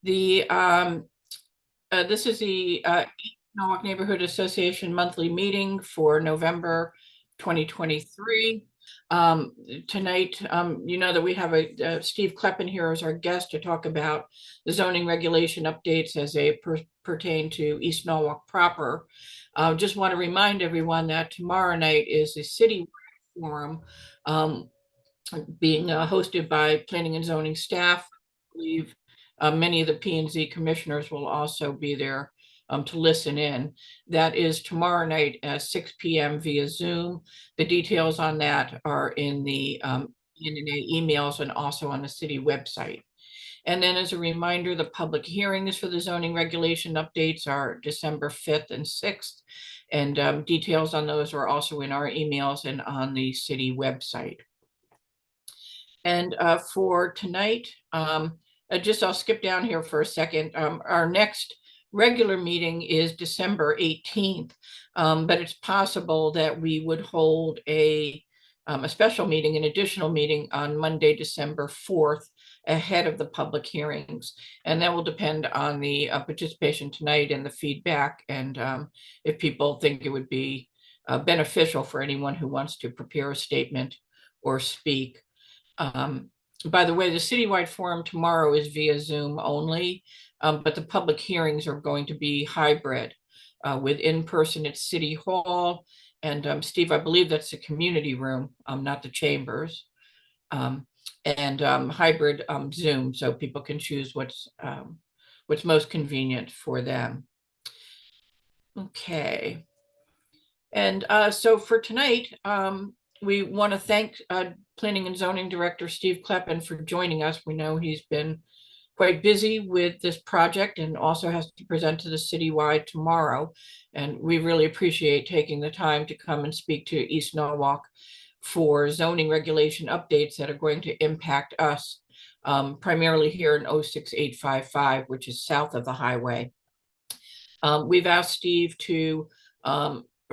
The This is the East Norwalk Neighborhood Association monthly meeting for November 2023. Tonight, you know that we have Steve Kleppin here as our guest to talk about the zoning regulation updates as they pertain to East Norwalk proper. Just want to remind everyone that tomorrow night is the city forum being hosted by planning and zoning staff. I believe many of the P&Z commissioners will also be there to listen in. That is tomorrow night at 6 p.m. via Zoom. The details on that are in the ENNA emails and also on the city website. And then as a reminder, the public hearings for the zoning regulation updates are December 5th and 6th. And details on those are also in our emails and on the city website. And for tonight, I'll skip down here for a second. Our next regular meeting is December 18th, but it's possible that we would hold a special meeting, an additional meeting on Monday, December 4th, ahead of the public hearings. And that will depend on the participation tonight and the feedback, and if people think it would be beneficial for anyone who wants to prepare a statement or speak. By the way, the citywide forum tomorrow is via Zoom only, but the public hearings are going to be hybrid with in-person at City Hall. And Steve, I believe that's the community room, not the chambers, and hybrid Zoom, so people can choose what's most convenient for them. Okay. And so for tonight, we want to thank Planning and Zoning Director Steve Kleppin for joining us. We know he's been quite busy with this project and also has to present to the citywide tomorrow. And we really appreciate taking the time to come and speak to East Norwalk for zoning regulation updates that are going to impact us, primarily here in 06855, which is south of the highway. We've asked Steve to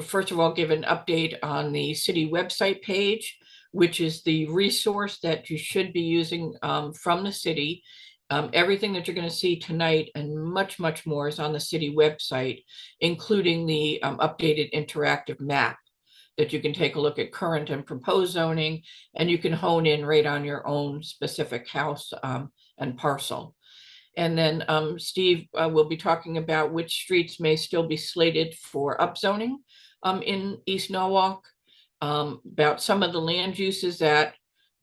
first of all, give an update on the city website page, which is the resource that you should be using from the city. Everything that you're going to see tonight and much, much more is on the city website, including the updated interactive map that you can take a look at current and proposed zoning, and you can hone in right on your own specific house and parcel. And then Steve will be talking about which streets may still be slated for upzoning in East Norwalk, about some of the land uses that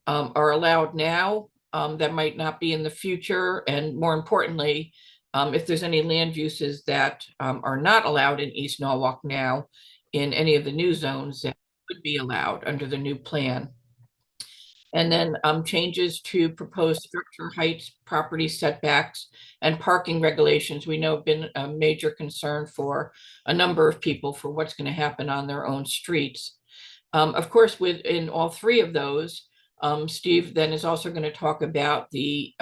are allowed now that might not be in the future, and more importantly, if there's any land uses that are not allowed in East Norwalk now in any of the new zones that would be allowed under the new plan. And then changes to proposed structure heights, property setbacks, and parking regulations. We know have been a major concern for a number of people for what's going to happen on their own streets. Of course, within all three of those, Steve then is also going to talk about the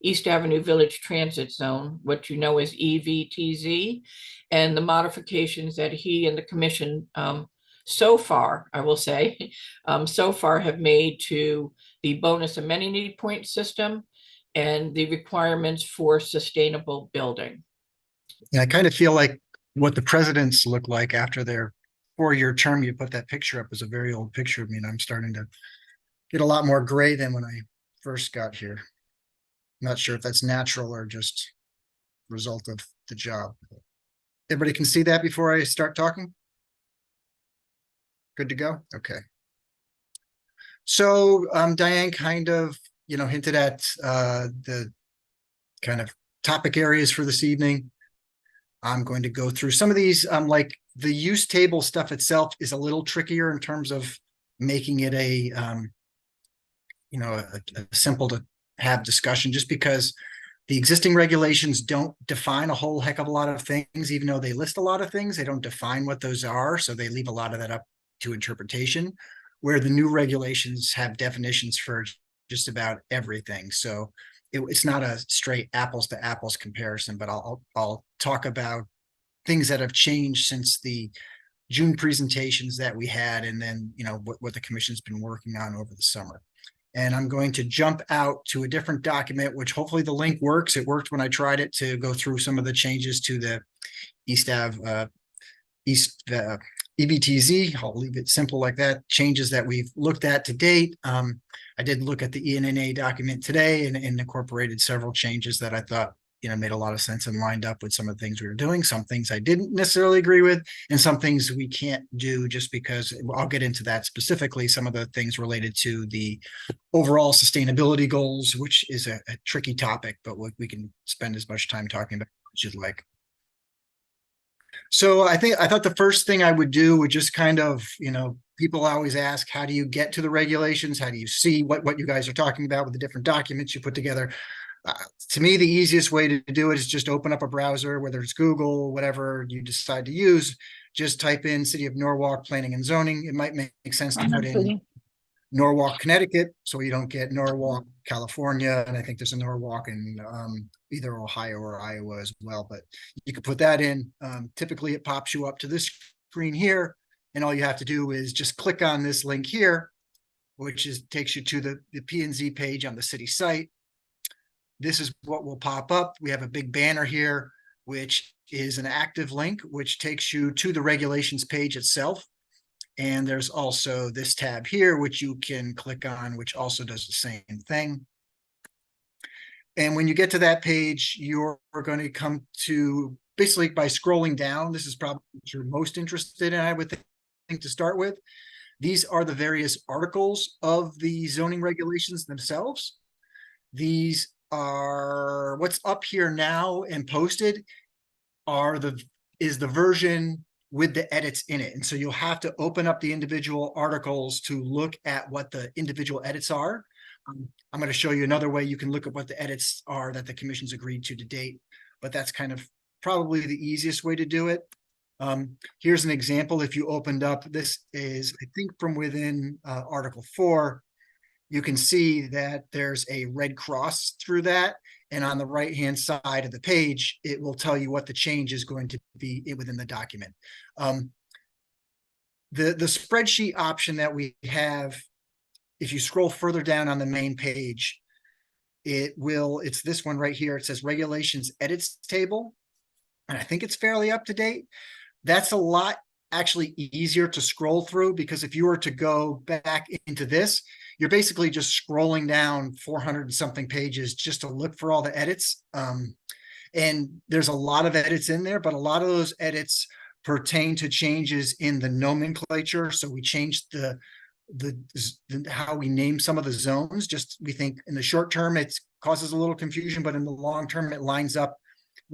East Avenue Village Transit Zone, what you know as EVTZ, and the modifications that he and the commission so far, I will say, so far have made to the bonus amenity point system and the requirements for sustainable building. Yeah, I kind of feel like what the presidents look like after their 4-year term. You put that picture up as a very old picture of me, and I'm starting to get a lot more gray than when I first got here. I'm not sure if that's natural or just result of the job. Everybody can see that before I start talking? Good to go? Okay. So Diane kind of, hinted at the kind of topic areas for this evening. I'm going to go through some of these, like the use table stuff itself is a little trickier in terms of making it a simple to have discussion, just because the existing regulations don't define a whole heck of a lot of things. Even though they list a lot of things, they don't define what those are. So they leave a lot of that up to interpretation, where the new regulations have definitions for just about everything. So it's not a straight apples to apples comparison, but I'll talk about things that have changed since the June presentations that we had, and then what the commission's been working on over the summer. And I'm going to jump out to a different document, which hopefully the link works. It worked when I tried it to go through some of the changes to the East Ave, East EBTZ. I'll leave it simple like that. Changes that we've looked at to date. I did look at the ENNA document today and incorporated several changes that I thought made a lot of sense and lined up with some of the things we were doing. Some things I didn't necessarily agree with, and some things we can't do just because I'll get into that specifically. Some of the things related to the overall sustainability goals, which is a tricky topic, but we can spend as much time talking about as you'd like. So I thought the first thing I would do would just kind of, people always ask, how do you get to the regulations? How do you see what you guys are talking about with the different documents you put together? To me, the easiest way to do it is just open up a browser, whether it's Google, whatever you decide to use. Just type in City of Norwalk Planning and Zoning. It might make sense to put in Norwalk, Connecticut, so you don't get Norwalk, California, and I think there's a Norwalk in either Ohio or Iowa as well. But you could put that in. Typically, it pops you up to this screen here, and all you have to do is just click on this link here, which takes you to the P&Z page on the city site. This is what will pop up. We have a big banner here, which is an active link, which takes you to the regulations page itself. And there's also this tab here, which you can click on, which also does the same thing. And when you get to that page, you're going to come to, basically by scrolling down, this is probably what you're most interested in, I would think, to start with. These are the various articles of the zoning regulations themselves. These are what's up here now and posted is the version with the edits in it. And so you'll have to open up the individual articles to look at what the individual edits are. I'm going to show you another way you can look at what the edits are that the commission's agreed to date, but that's kind of probably the easiest way to do it. Here's an example. If you opened up, this is, I think, from within Article 4, you can see that there's a red cross through that. And on the right-hand side of the page, it will tell you what the change is going to be within the document. The spreadsheet option that we have, if you scroll further down on the main page, it's this one right here. It says Regulations Edits Table. And I think it's fairly up to date. That's a lot actually easier to scroll through, because if you were to go back into this, you're basically just scrolling down 400 and something pages just to look for all the edits. And there's a lot of edits in there, but a lot of those edits pertain to changes in the nomenclature. So we changed how we name some of the zones. Just, we think in the short term, it causes a little confusion, but in the long term, it lines up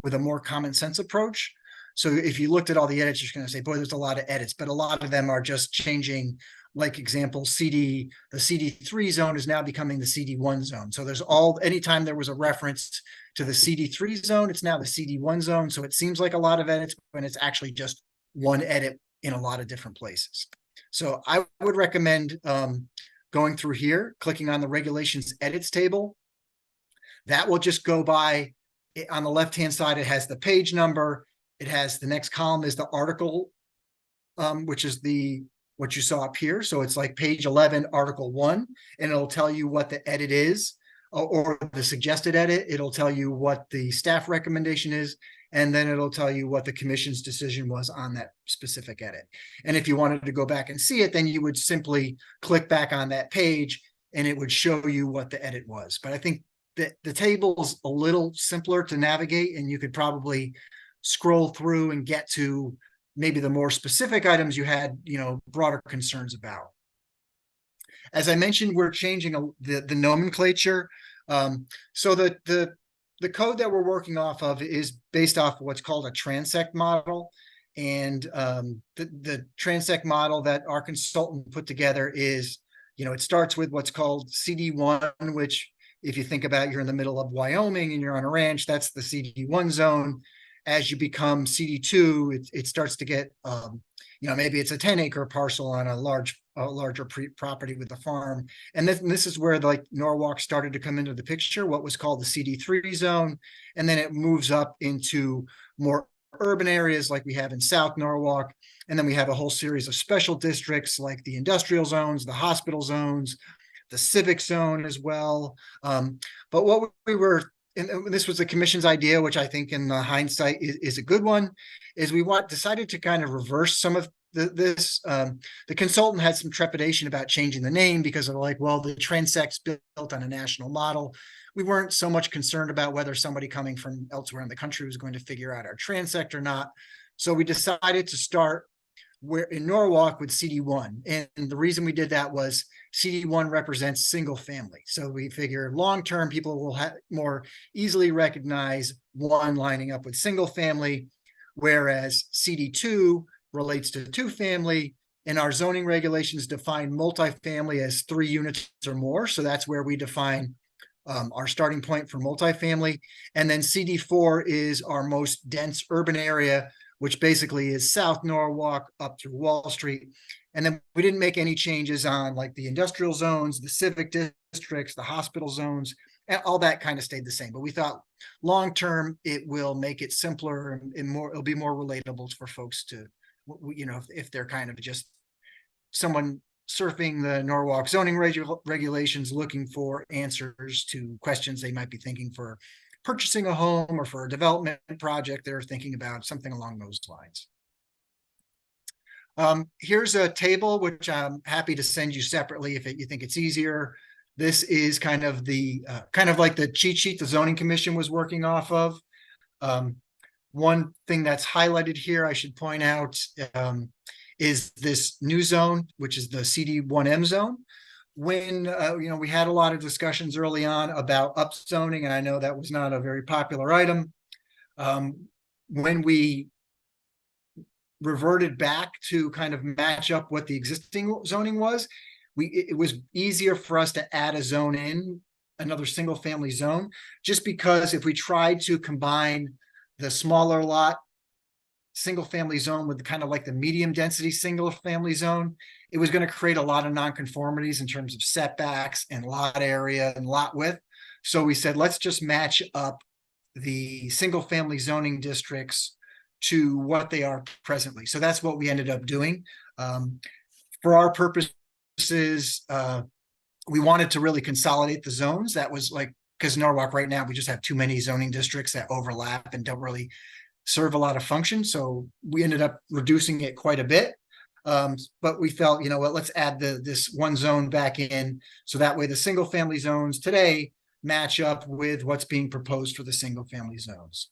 with a more common sense approach. So if you looked at all the edits, you're going to say, boy, there's a lot of edits, but a lot of them are just changing. Like example, the CD3 zone is now becoming the CD1 zone. So there's anytime there was a reference to the CD3 zone, it's now the CD1 zone. So it seems like a lot of edits, but it's actually just one edit in a lot of different places. So I would recommend going through here, clicking on the regulations edits table. That will just go by. On the left-hand side, it has the page number. It has the next column is the article, which is what you saw up here. So it's like page 11, article 1, and it'll tell you what the edit is, or the suggested edit. It'll tell you what the staff recommendation is, and then it'll tell you what the commission's decision was on that specific edit. And if you wanted to go back and see it, then you would simply click back on that page and it would show you what the edit was. But I think that the table's a little simpler to navigate, and you could probably scroll through and get to maybe the more specific items you had, broader concerns about. As I mentioned, we're changing the nomenclature. So the code that we're working off of is based off of what's called a transect model. And the transect model that our consultant put together is, it starts with what's called CD1, which, if you think about, you're in the middle of Wyoming and you're on a ranch, that's the CD1 zone. As you become CD2, it starts to get, maybe it's a 10-acre parcel on a larger property with a farm. And this is where Norwalk started to come into the picture, what was called the CD3 zone. And then it moves up into more urban areas like we have in South Norwalk. And then we have a whole series of special districts like the industrial zones, the hospital zones, the civic zone as well. But what we were, and this was the commission's idea, which I think in the hindsight is a good one, is we decided to kind of reverse some of this. The consultant had some trepidation about changing the name because of like, well, the transect's built on a national model. We weren't so much concerned about whether somebody coming from elsewhere in the country was going to figure out our transect or not. So we decided to start where in Norwalk with CD1. And the reason we did that was CD1 represents single family. So we figure long-term people will more easily recognize one lining up with single family, whereas CD2 relates to two family, and our zoning regulations define multifamily as 3 units or more. So that's where we define our starting point for multifamily. And then CD4 is our most dense urban area, which basically is South Norwalk up through Wall Street. And then we didn't make any changes on like the industrial zones, the civic districts, the hospital zones, and all that kind of stayed the same. But we thought long-term, it will make it simpler and more, it'll be more relatable for folks to, you know, if they're kind of just someone surfing the Norwalk zoning regulations, looking for answers to questions they might be thinking for purchasing a home or for a development project they're thinking about, something along those lines. Here's a table, which I'm happy to send you separately if you think it's easier. This is kind of the kind of like the cheat sheet the zoning commission was working off of. One thing that's highlighted here, I should point out, is this new zone, which is the CD1M zone. When you know, we had a lot of discussions early on about upzoning, and I know that was not a very popular item. When we reverted back to kind of match up what the existing zoning was, it was easier for us to add a zone in, another single family zone, just because if we tried to combine the smaller lot single family zone with kind of like the medium density single family zone, it was going to create a lot of nonconformities in terms of setbacks and lot area and lot width. So we said, let's just match up the single family zoning districts to what they are presently. So that's what we ended up doing. For our purposes, we wanted to really consolidate the zones. That was like, because Norwalk right now, we just have too many zoning districts that overlap and don't really serve a lot of function. So we ended up reducing it quite a bit. But we felt, you know what, let's add this one zone back in. So that way the single family zones today match up with what's being proposed for the single family zones.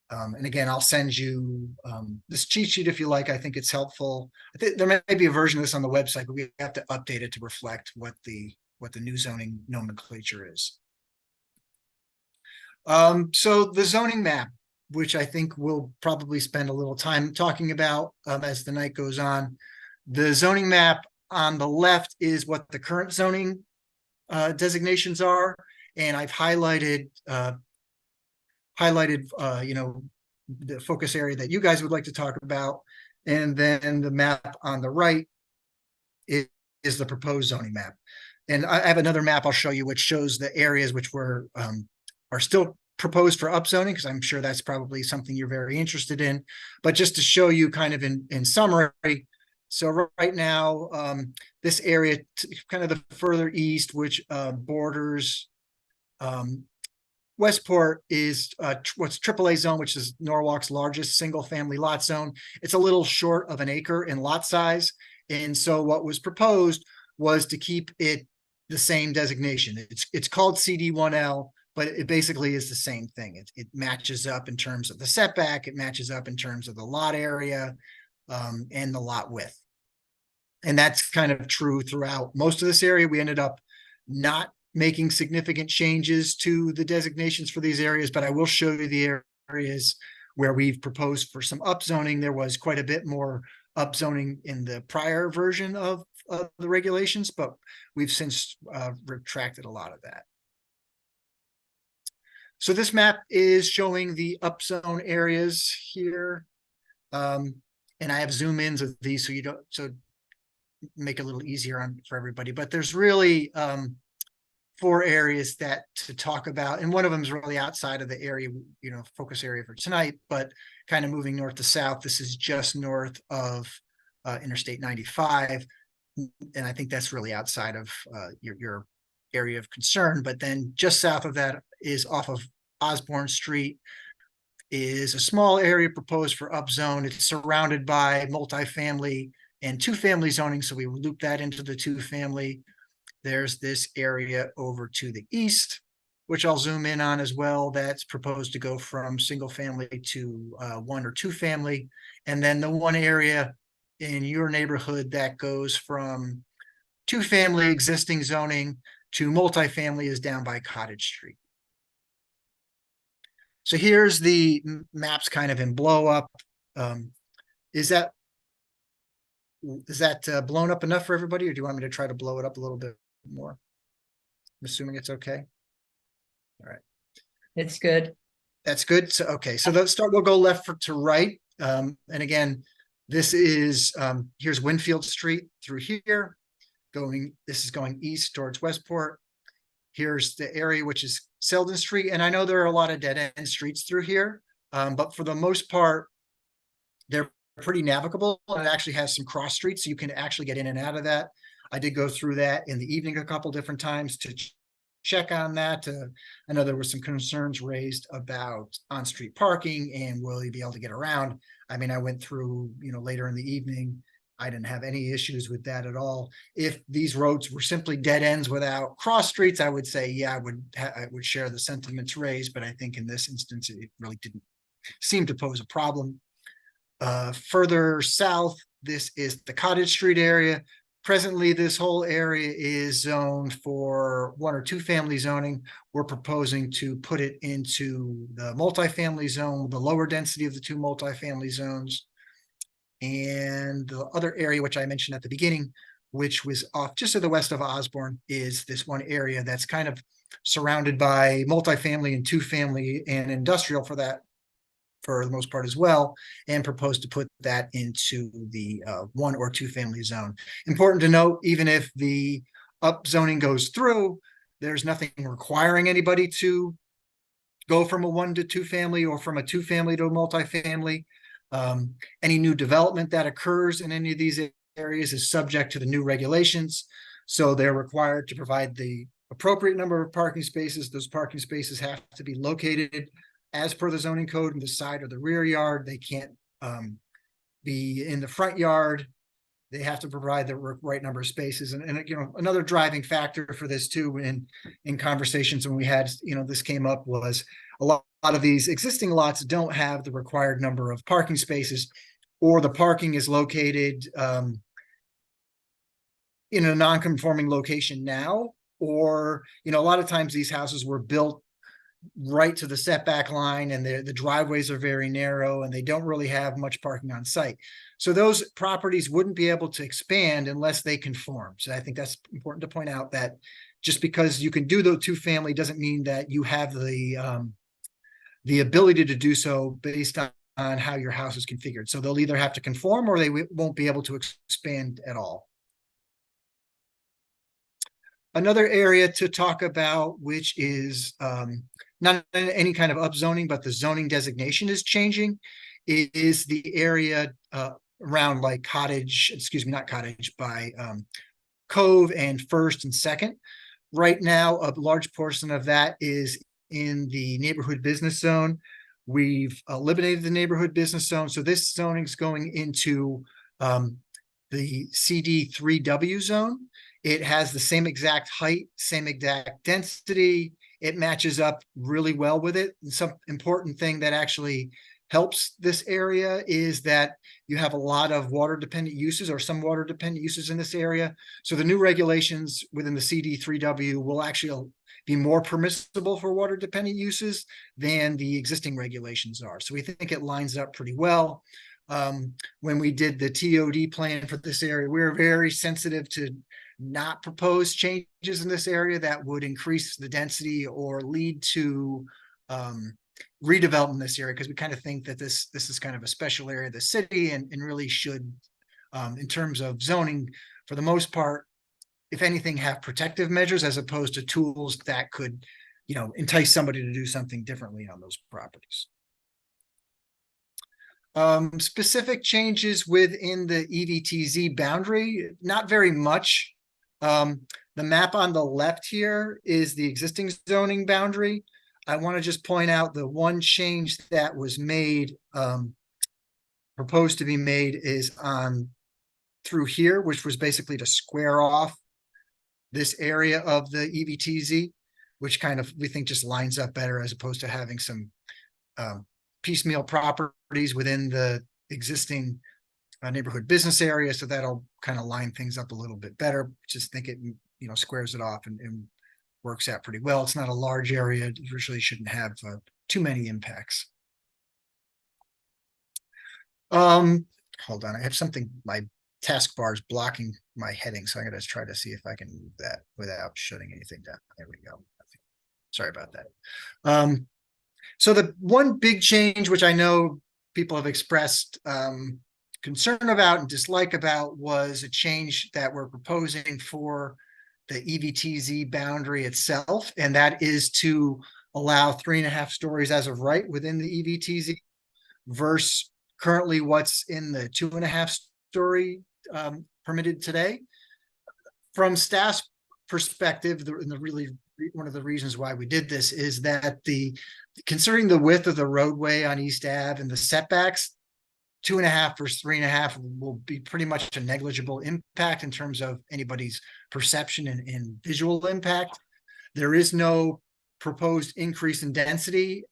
And again, I'll send you this cheat sheet if you like. I think it's helpful. I think there may be a version of this on the website, but we have to update it to reflect what the new zoning nomenclature is. So the zoning map, which I think we'll probably spend a little time talking about as the night goes on. The zoning map on the left is what the current zoning designations are, and I've highlighted you know, the focus area that you guys would like to talk about, and then the map on the right is the proposed zoning map. And I have another map I'll show you, which shows the areas which were are still proposed for upzoning, because I'm sure that's probably something you're very interested in. But just to show you kind of in summary, so right now, this area, kind of the further east, which borders Westport, is what's AAA zone, which is Norwalk's largest single family lot zone. It's a little short of an acre in lot size. And so what was proposed was to keep it the same designation. It's called CD1L, but it basically is the same thing. It matches up in terms of the setback. It matches up in terms of the lot area and the lot width. And that's kind of true throughout most of this area. We ended up not making significant changes to the designations for these areas, but I will show you the areas where we've proposed for some upzoning. There was quite a bit more upzoning in the prior version of the regulations, but we've since retracted a lot of that. So this map is showing the upzone areas here. And I have zoom ins of these so you don't, so make it a little easier for everybody, but there's really 4 areas that to talk about. And one of them is really outside of the area, you know, focus area for tonight, but kind of moving north to south. This is just north of Interstate 95. And I think that's really outside of your area of concern. But then just south of that is off of Osborne Street is a small area proposed for upzone. It's surrounded by multifamily and two-family zoning, so we loop that into the two-family. There's this area over to the east, which I'll zoom in on as well. That's proposed to go from single family to one or two family. And then the one area in your neighborhood that goes from two family existing zoning to multifamily is down by Cottage Street. So here's the maps kind of in blow up. Is that blown up enough for everybody, or do you want me to try to blow it up a little bit more? I'm assuming it's okay. All right. It's good. That's good. So, okay. So let's start, we'll go left to right. And again, this is, here's Winfield Street through here this is going east towards Westport. Here's the area, which is Selden Street. And I know there are a lot of dead end streets through here. But for the most part, they're pretty navigable, and it actually has some cross streets, so you can actually get in and out of that. I did go through that in the evening a couple different times to check on that. I know there were some concerns raised about on-street parking and will you be able to get around. I mean, I went through, later in the evening. I didn't have any issues with that at all. If these roads were simply dead ends without cross streets, I would say, yeah, I would share the sentiments raised, but I think in this instance, it really didn't seem to pose a problem. Further south, this is the Cottage Street area. Presently, this whole area is zoned for one or two family zoning. We're proposing to put it into the multifamily zone, the lower density of the two multifamily zones. And the other area, which I mentioned at the beginning, which was off just to the west of Osborne, is this one area that's kind of surrounded by multifamily and two family and industrial for the most part as well, and proposed to put that into the one or two family zone. Important to note, even if the upzoning goes through, there's nothing requiring anybody to go from a one to two family or from a two family to a multifamily. Any new development that occurs in any of these areas is subject to the new regulations. So they're required to provide the appropriate number of parking spaces. Those parking spaces have to be located as per the zoning code in the side or the rear yard. They can't be in the front yard. They have to provide the right number of spaces. And another driving factor for this too, in conversations when we had, this came up, was a lot of these existing lots don't have the required number of parking spaces, or the parking is located in a non-conforming location now, or, a lot of times these houses were built right to the setback line, and the driveways are very narrow, and they don't really have much parking on site. So those properties wouldn't be able to expand unless they conform. So I think that's important to point out, that just because you can do the two family doesn't mean that you have the ability to do so based on how your house is configured. So they'll either have to conform or they won't be able to expand at all. Another area to talk about, which is not any kind of upzoning, but the zoning designation is changing, is the area around like by Cove and First and Second. Right now, a large portion of that is in the neighborhood business zone. We've eliminated the neighborhood business zone. So this zoning is going into the CD3W zone. It has the same exact height, same exact density. It matches up really well with it. And some important thing that actually helps this area is that you have a lot of water dependent uses, or some water dependent uses in this area. So the new regulations within the CD3W will actually be more permissible for water dependent uses than the existing regulations are. So we think it lines up pretty well. When we did the TOD plan for this area, we were very sensitive to not propose changes in this area that would increase the density or lead to redevelopment in this area, because we kind of think that this is kind of a special area of the city, and really should, in terms of zoning, for the most part, if anything, have protective measures as opposed to tools that could, entice somebody to do something differently on those properties. Specific changes within the EVTZ boundary, not very much. The map on the left here is the existing zoning boundary. I want to just point out the one change that was made, proposed to be made, is on through here, which was basically to square off this area of the EVTZ, which kind of, we think, just lines up better as opposed to having some piecemeal properties within the existing neighborhood business area. So that'll kind of line things up a little bit better. Just think it, squares it off and works out pretty well. It's not a large area. It usually shouldn't have too many impacts. Hold on, I have something, my taskbar is blocking my heading, so I'm gonna try to see if I can move that without shutting anything down. There we go. Sorry about that. So the one big change, which I know people have expressed concern about and dislike about, was a change that we're proposing for the EVTZ boundary itself, and that is to allow 3.5 stories as of right within the EVTZ versus currently what's in the 2.5 story permitted today. From staff's perspective, really one of the reasons why we did this is that considering the width of the roadway on East Ave and the setbacks, 2.5 versus 3.5 will be pretty much a negligible impact in terms of anybody's perception and visual impact. There is no proposed increase in density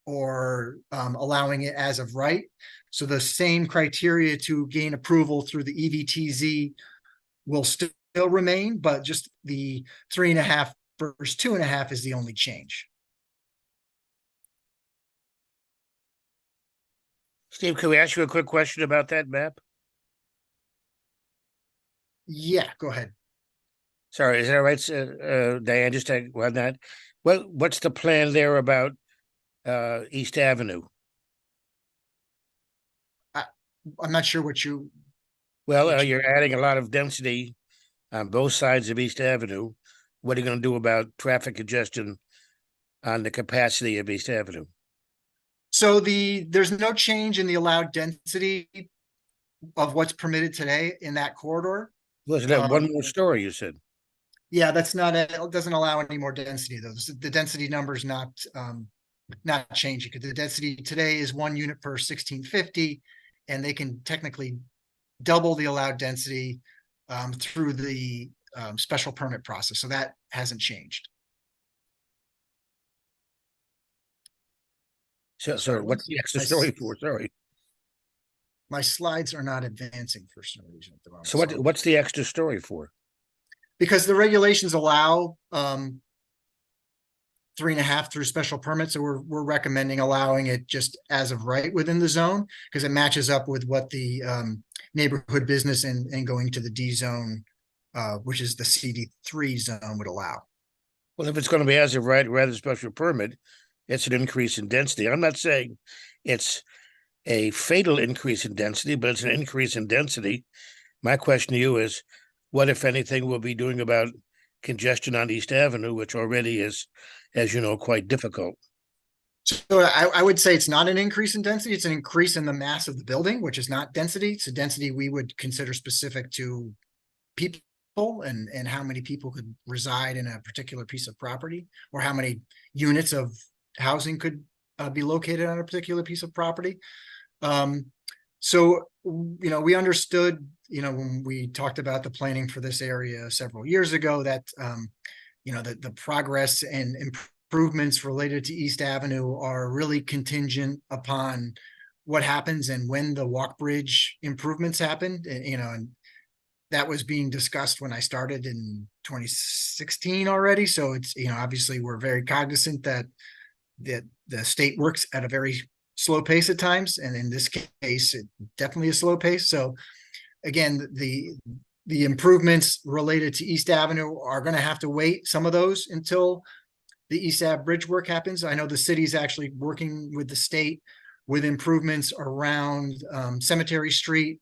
or allowing it as of right. So the same criteria to gain approval through the EVTZ will still remain, but just the 3.5 versus 2.5 is the only change. Steve, can we ask you a quick question about that map? Yeah, go ahead. Sorry, is that right, Diane? Just on that. What's the plan there about East Avenue? I'm not sure what you. Well, you're adding a lot of density on both sides of East Avenue. What are you going to do about traffic congestion on the capacity of East Avenue? So there's no change in the allowed density of what's permitted today in that corridor. Was that one more story you said? Yeah, that's not, it doesn't allow any more density though. The density number's not changing, because the density today is 1 unit per 1650, and they can technically double the allowed density through the special permit process. So that hasn't changed. So what's the extra story for? Sorry. My slides are not advancing for some reason at the moment. So what's the extra story for? Because the regulations allow 3.5 through special permit. So we're recommending allowing it just as of right within the zone, because it matches up with what the neighborhood business and going to the D zone, which is the CD3 zone, would allow. Well, if it's going to be as of right rather than special permit, it's an increase in density. I'm not saying it's a fatal increase in density, but it's an increase in density. My question to you is, what, if anything, we'll be doing about congestion on East Avenue, which already is, as you know, quite difficult? So I would say it's not an increase in density. It's an increase in the mass of the building, which is not density. It's a density we would consider specific to people and how many people could reside in a particular piece of property, or how many units of housing could be located on a particular piece of property. So, we understood, when we talked about the planning for this area several years ago, that, the progress and improvements related to East Avenue are really contingent upon what happens and when the walk bridge improvements happen. And that was being discussed when I started in 2016 already. So it's, obviously we're very cognizant that the state works at a very slow pace at times, and in this case, it definitely a slow pace. So again, the improvements related to East Avenue are going to have to wait, some of those, until the East Ave bridge work happens. I know the city's actually working with the state with improvements around Cemetery Street,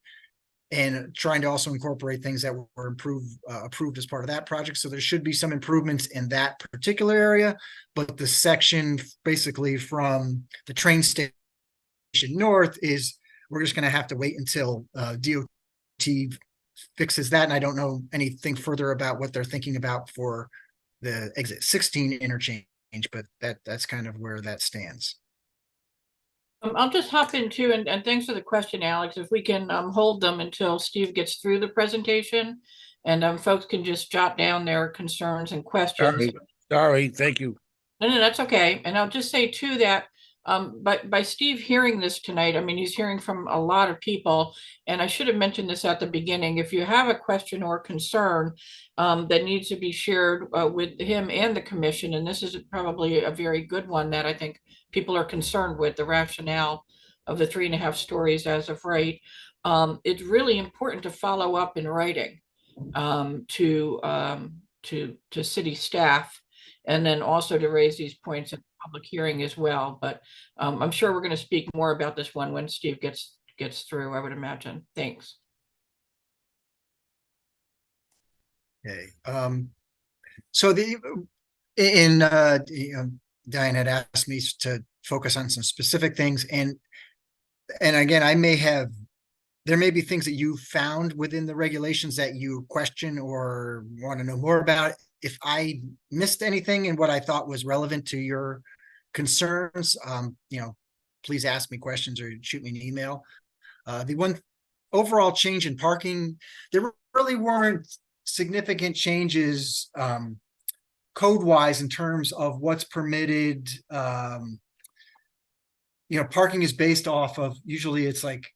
and trying to also incorporate things that were approved as part of that project. So there should be some improvements in that particular area, but the section basically from the train station north we're just going to have to wait until DOT fixes that. And I don't know anything further about what they're thinking about for the exit 16 interchange, but that's kind of where that stands. I'll just hop in too, and thanks for the question, Alex. If we can hold them until Steve gets through the presentation, and folks can just jot down their concerns and questions. Sorry, thank you. No, that's okay. And I'll just say too that but by Steve hearing this tonight, I mean, he's hearing from a lot of people, and I should have mentioned this at the beginning. If you have a question or concern that needs to be shared with him and the commission, and this is probably a very good one that I think people are concerned with, the rationale of the 3.5 stories as of right. It's really important to follow up in writing to city staff, and then also to raise these points in public hearing as well. But I'm sure we're going to speak more about this one when Steve gets through, I would imagine. Thanks. Okay. So Diane had asked me to focus on some specific things, and again, there may be things that you found within the regulations that you question or want to know more about. If I missed anything in what I thought was relevant to your concerns, please ask me questions or shoot me an email. The one overall change in parking, there really weren't significant changes code-wise in terms of what's permitted. Parking is based off of, usually it's like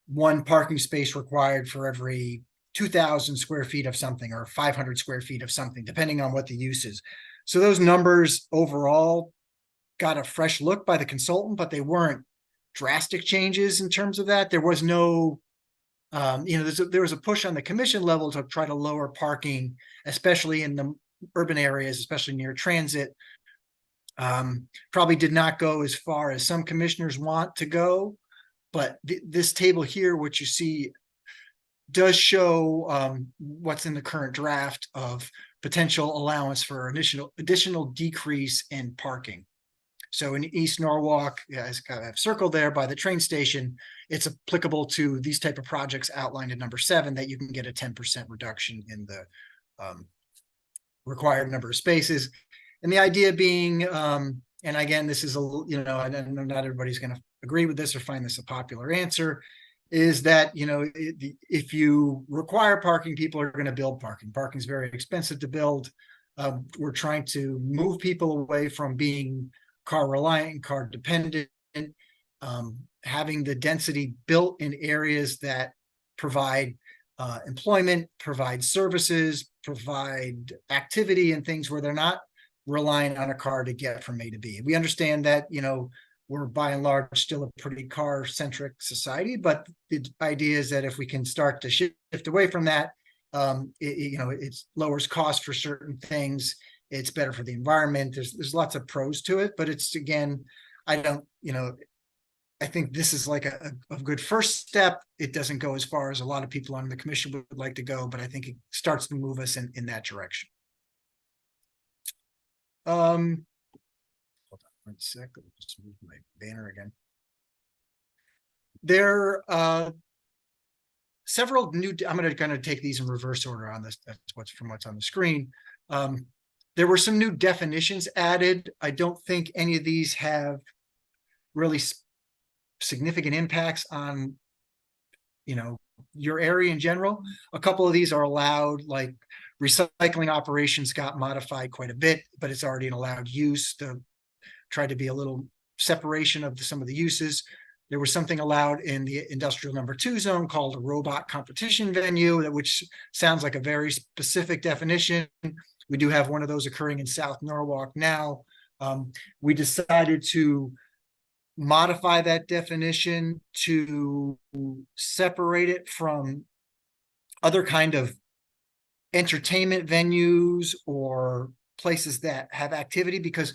one parking space required for every 2,000 square feet of something, or 500 square feet of something, depending on what the use is. So those numbers overall got a fresh look by the consultant, but they weren't drastic changes in terms of that. There was no, there was a push on the commission level to try to lower parking, especially in the urban areas, especially near transit. Probably did not go as far as some commissioners want to go, but this table here, which you see, does show what's in the current draft of potential allowance for additional decrease in parking. So in East Norwalk, as I've circled there by the train station, it's applicable to these type of projects outlined in number 7, that you can get a 10% reduction in the required number of spaces. And the idea being, and again, this is I know not everybody's going to agree with this or find this a popular answer, is that, if you require parking, people are going to build parking. Parking is very expensive to build. We're trying to move people away from being car reliant, car dependent, having the density built in areas that provide employment, provide services, provide activity and things where they're not relying on a car to get from A to B. We understand that, we're by and large still a pretty car-centric society, but the idea is that if we can start to shift away from that, it lowers cost for certain things. It's better for the environment. There's lots of pros to it, but it's, again, I think this is like a good first step. It doesn't go as far as a lot of people on the commission would like to go, but I think it starts to move us in that direction. Hold on 1 sec. Let me just move my banner again. There several new, I'm going to take these in reverse order on this. That's what's on the screen. There were some new definitions added. I don't think any of these have really significant impacts on, your area in general. A couple of these are allowed, like recycling operations got modified quite a bit, but it's already an allowed use. To try to be a little separation of some of the uses. There was something allowed in the industrial number 2 zone called a robot competition venue, which sounds like a very specific definition. We do have one of those occurring in South Norwalk now. We decided to modify that definition to separate it from other kind of entertainment venues or places that have activity, because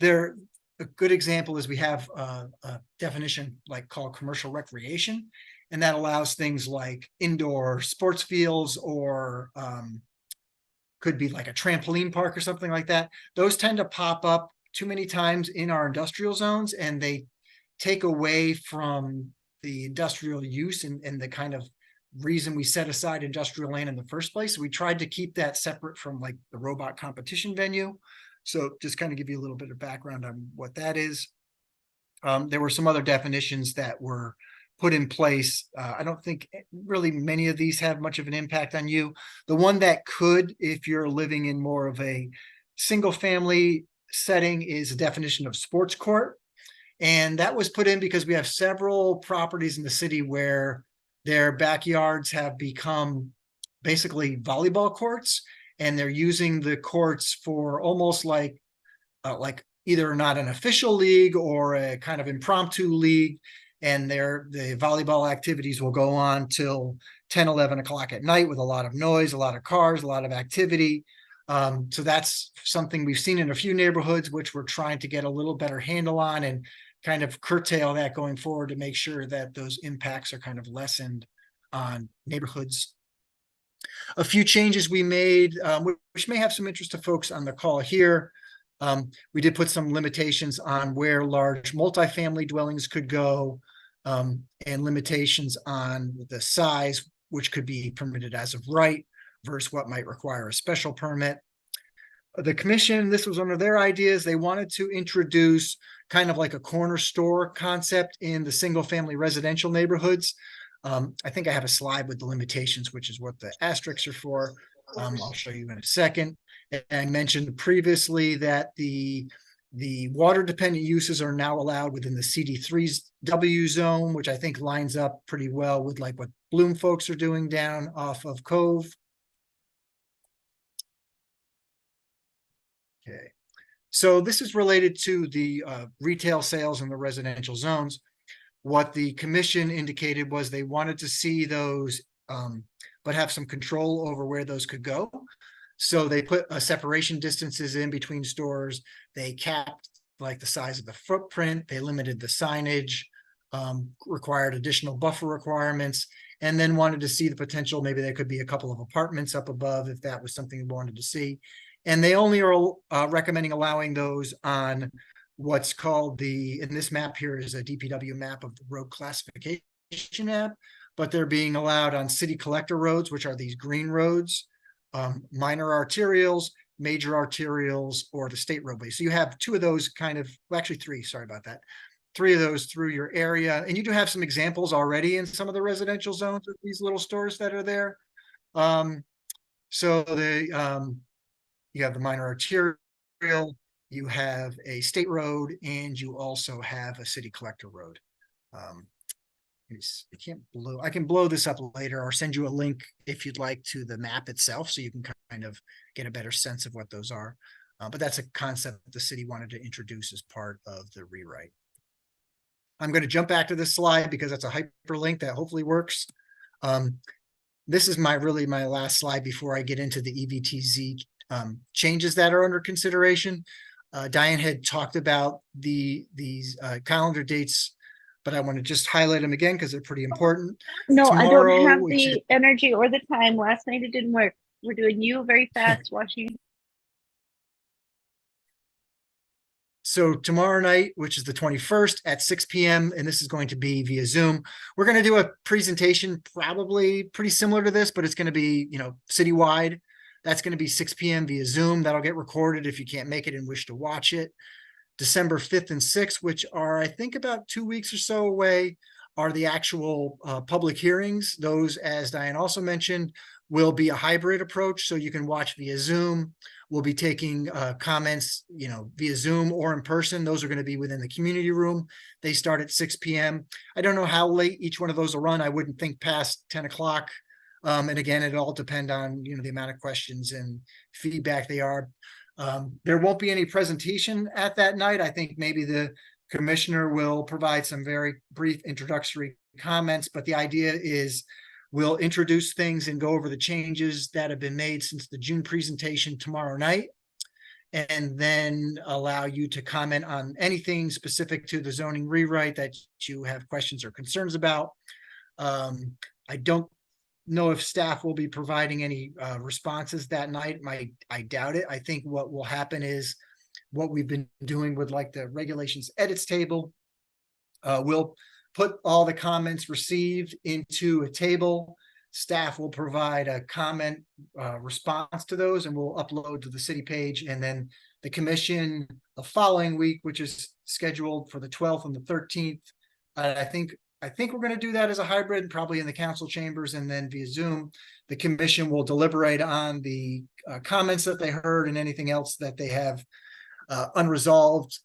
they're a good example is we have a definition like called commercial recreation, and that allows things like indoor sports fields or could be like a trampoline park or something like that. Those tend to pop up too many times in our industrial zones, and they take away from the industrial use and the kind of reason we set aside industrial land in the first place. We tried to keep that separate from like the robot competition venue. So just kind of give you a little bit of background on what that is. There were some other definitions that were put in place. I don't think really many of these have much of an impact on you. The one that could, if you're living in more of a single family setting, is a definition of sports court. And that was put in because we have several properties in the city where their backyards have become basically volleyball courts, and they're using the courts for almost like either not an official league or a kind of impromptu league. And the volleyball activities will go on till 10, 11 o'clock at night with a lot of noise, a lot of cars, a lot of activity. So that's something we've seen in a few neighborhoods, which we're trying to get a little better handle on and kind of curtail that going forward to make sure that those impacts are kind of lessened on neighborhoods. A few changes we made, which may have some interest to folks on the call here. We did put some limitations on where large multifamily dwellings could go, and limitations on the size, which could be permitted as of right versus what might require a special permit. The commission, this was one of their ideas. They wanted to introduce kind of like a corner store concept in the single family residential neighborhoods. I think I have a slide with the limitations, which is what the asterisks are for. I'll show you in a second. And I mentioned previously that the water dependent uses are now allowed within the CD3's W zone, which I think lines up pretty well with like what Bloom folks are doing down off of Cove. Okay, so this is related to the retail sales in the residential zones. What the commission indicated was they wanted to see those, but have some control over where those could go. So they put separation distances in between stores. They capped like the size of the footprint. They limited the signage, required additional buffer requirements, and then wanted to see the potential. Maybe there could be a couple of apartments up above if that was something we wanted to see. And they only are recommending allowing those on what's called in this map here is a DPW map of the road classification map, but they're being allowed on city collector roads, which are these green roads, minor arterials, major arterials, or the state roadway. So you have two of those kind of, well, actually three, sorry about that. Three of those through your area. And you do have some examples already in some of the residential zones of these little stores that are there. So you have the minor arterial, you have a state road, and you also have a city collector road. I can blow this up later or send you a link if you'd like to the map itself so you can kind of get a better sense of what those are. But that's a concept the city wanted to introduce as part of the rewrite. I'm going to jump back to this slide because that's a hyperlink that hopefully works. This is my last slide before I get into the EVTZ changes that are under consideration. Diane had talked about these calendar dates, but I want to just highlight them again because they're pretty important. No, Tomorrow, I don't have the energy or the time. Last night it didn't work. We're doing you very fast watching. So tomorrow night, which is the 21st at 6 p.m., and this is going to be via Zoom, we're going to do a presentation probably pretty similar to this, but it's going to be, citywide. That's going to be 6 p.m. via Zoom. That'll get recorded if you can't make it and wish to watch it. December 5th and 6th, which are, I think, about 2 weeks or so away, are the actual public hearings. Those, as Diane also mentioned, will be a hybrid approach, so you can watch via Zoom. We'll be taking comments, via Zoom or in person. Those are going to be within the community room. They start at 6 p.m. I don't know how late each one of those will run. I wouldn't think past 10 o'clock. And again, it all depend on, the amount of questions and feedback they are. There won't be any presentation at that night. I think maybe the commissioner will provide some very brief introductory comments, but the idea is we'll introduce things and go over the changes that have been made since the June presentation tomorrow night, and then allow you to comment on anything specific to the zoning rewrite that you have questions or concerns about. I don't know if staff will be providing any responses that night. I doubt it. I think what will happen is what we've been doing with like the regulations edits table. We'll put all the comments received into a table. Staff will provide a comment response to those, and we'll upload to the city page. And then the commission the following week, which is scheduled for the 12th and the 13th. I think we're going to do that as a hybrid, probably in the council chambers and then via Zoom. The commission will deliberate on the comments that they heard and anything else that they have unresolved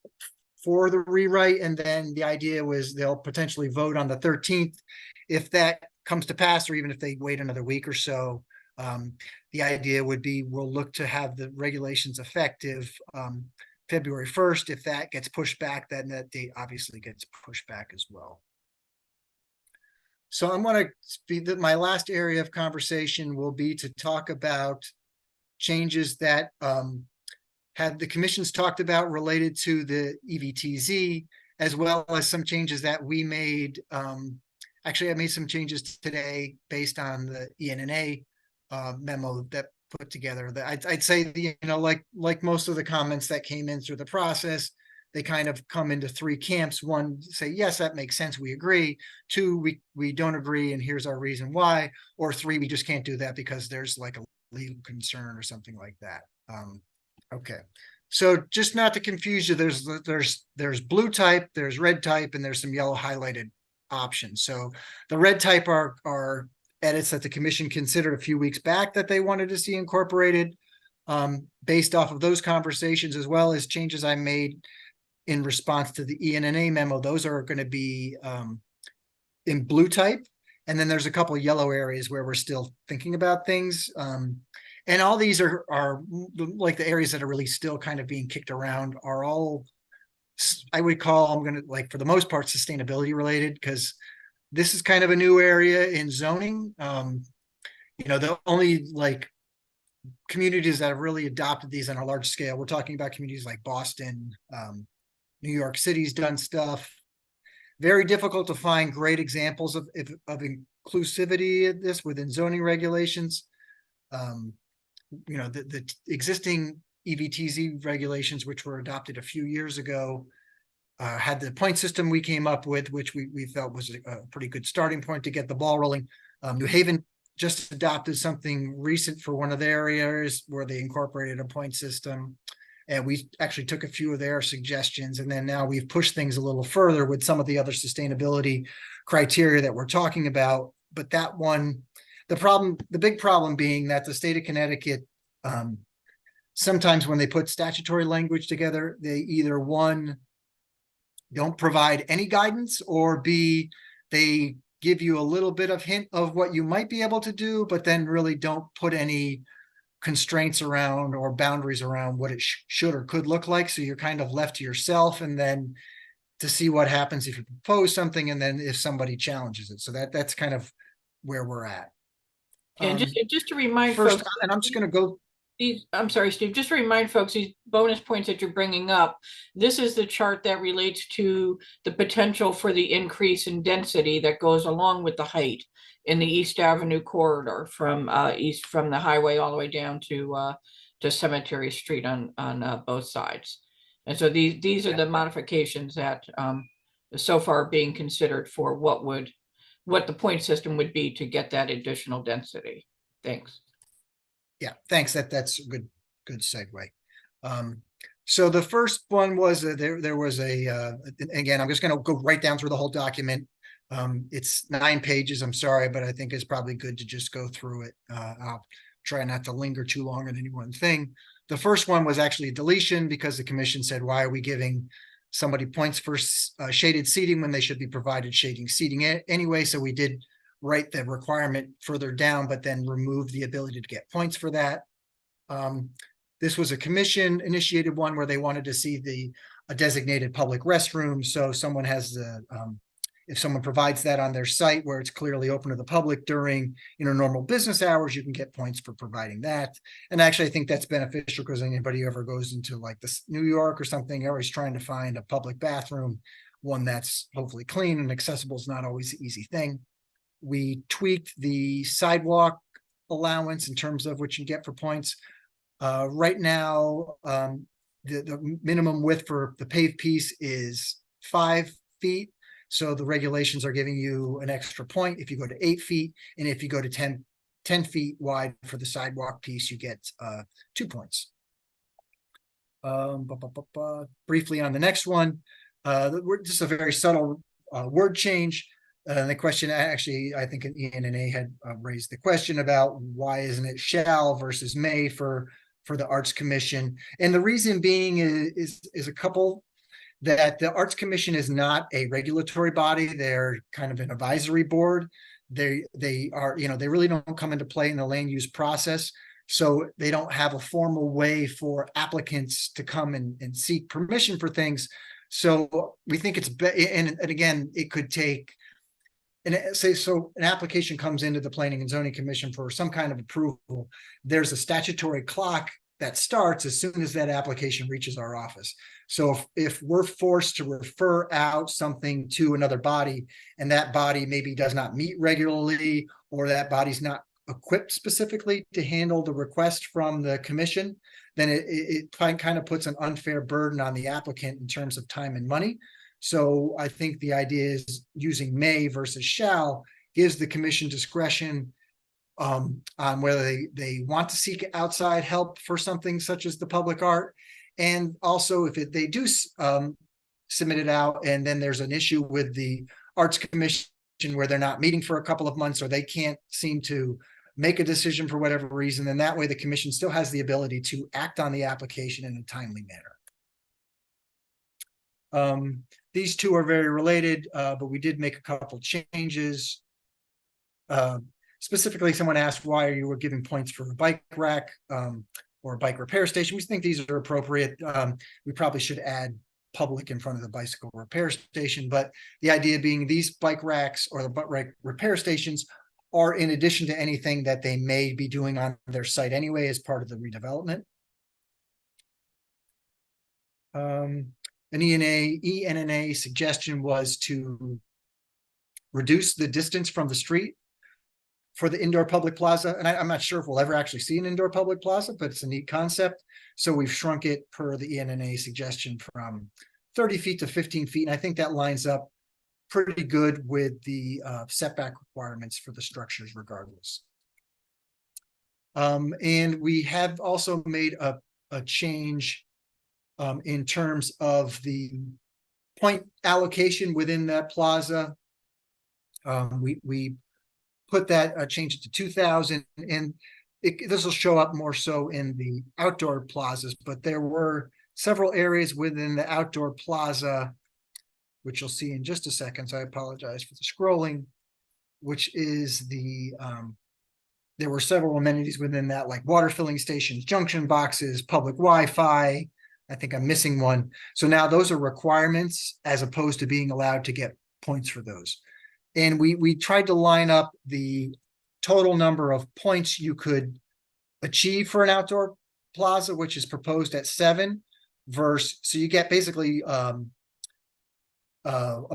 for the rewrite. And then the idea was they'll potentially vote on the 13th. If that comes to pass, or even if they wait another week or so, the idea would be we'll look to have the regulations effective February 1st. If that gets pushed back, then that date obviously gets pushed back as well. So I'm going to speak that my last area of conversation will be to talk about changes that had the commissions talked about related to the EVTZ, as well as some changes that we made. Actually, I made some changes today based on the ENNA memo that put together. That I'd say, like most of the comments that came in through the process, they kind of come into three camps. One, say, yes, that makes sense, we agree. Two, we don't agree, and here's our reason why. Or three, we just can't do that because there's like a legal concern or something like that. Okay. So just not to confuse you, there's blue type, there's red type, and there's some yellow highlighted options. So the red type are edits that the commission considered a few weeks back that they wanted to see incorporated based off of those conversations, as well as changes I made in response to the ENNA memo. Those are going to be in blue type. And then there's a couple of yellow areas where we're still thinking about things. And all these are like the areas that are really still kind of being kicked around are all, I would call, I'm going to, like, for the most part, sustainability related, because this is kind of a new area in zoning. The only like communities that have really adopted these on a large scale, we're talking about communities like Boston, New York City's done stuff. Very difficult to find great examples of inclusivity of this within zoning regulations. The existing EVTZ regulations, which were adopted a few years ago, had the point system we came up with, which we felt was a pretty good starting point to get the ball rolling. New Haven just adopted something recent for one of their areas where they incorporated a point system. And we actually took a few of their suggestions. And then now we've pushed things a little further with some of the other sustainability criteria that we're talking about. But that one, the big problem being that the state of Connecticut, sometimes when they put statutory language together, they either, one, don't provide any guidance, or B, they give you a little bit of hint of what you might be able to do, but then really don't put any constraints around or boundaries around what it should or could look like. So you're kind of left to yourself, and then to see what happens if you propose something, and then if somebody challenges it. So that's kind of where we're at. And just to remind First, folks, and I'm just going to go. I'm sorry, Steve, just to remind folks, these bonus points that you're bringing up, this is the chart that relates to the potential for the increase in density that goes along with the height in the East Avenue corridor from the highway all the way down to Cemetery Street on both sides. And so these are the modifications that so far are being considered for what the point system would be to get that additional density. Thanks. Yeah, thanks. That's a good segue. So the first one was there was again, I'm just going to go right down through the whole document. It's 9 pages. I'm sorry, but I think it's probably good to just go through it. I'll try not to linger too long on any one thing. The first one was actually a deletion because the commission said, why are we giving somebody points for shaded seating when they should be provided shading seating anyway? So we did write the requirement further down, but then remove the ability to get points for that. This was a commission initiated one where they wanted to see a designated public restroom. So someone has if someone provides that on their site where it's clearly open to the public during normal business hours, you can get points for providing that. And actually, I think that's beneficial because anybody who ever goes into like New York or something, always trying to find a public bathroom, one that's hopefully clean and accessible is not always the easy thing. We tweaked the sidewalk allowance in terms of what you get for points. Right now, the minimum width for the paved piece is 5 feet. So the regulations are giving you an extra point if you go to 8 feet, and if you go to 10 feet wide for the sidewalk piece, you get 2 points. Briefly on the next one, just a very subtle word change. The question, actually, I think ENNA had raised the question about why isn't it shall versus may for the Arts Commission, and the reason being is a couple. That the Arts Commission is not a regulatory body; they're kind of an advisory board. They are, they really don't come into play in the land use process. So they don't have a formal way for applicants to come and seek permission for things. So we think it's and again, it could take, and say, so an application comes into the Planning and Zoning Commission for some kind of approval. There's a statutory clock that starts as soon as that application reaches our office. So if we're forced to refer out something to another body, and that body maybe does not meet regularly, or that body's not equipped specifically to handle the request from the commission, then it kind of puts an unfair burden on the applicant in terms of time and money. So I think the idea is using may versus shall gives the commission discretion on whether they want to seek outside help for something such as the public art. And also if they do submit it out and then there's an issue with the Arts Commission where they're not meeting for a couple of months, or they can't seem to make a decision for whatever reason, then that way the commission still has the ability to act on the application in a timely manner. These two are very related, but we did make a couple changes. Specifically, someone asked why you were giving points for a bike rack or a bike repair station. We think these are appropriate. We probably should add public in front of the bicycle repair station, but the idea being these bike racks or the bike repair stations are in addition to anything that they may be doing on their site anyway as part of the redevelopment. An ENNA suggestion was to reduce the distance from the street for the indoor public plaza. And I'm not sure if we'll ever actually see an indoor public plaza, but it's a neat concept. So we've shrunk it per the ENNA suggestion from 30 feet to 15 feet. And I think that lines up pretty good with the setback requirements for the structures regardless. And we have also made a change in terms of the point allocation within that plaza. We put that, change it to 2,000, and this will show up more so in the outdoor plazas, but there were several areas within the outdoor plaza, which you'll see in just a second, so I apologize for the scrolling, which is there were several amenities within that, like water filling stations, junction boxes, public Wi-Fi. I think I'm missing one. So now those are requirements as opposed to being allowed to get points for those. And we tried to line up the total number of points you could achieve for an outdoor plaza, which is proposed at 7, so you get basically a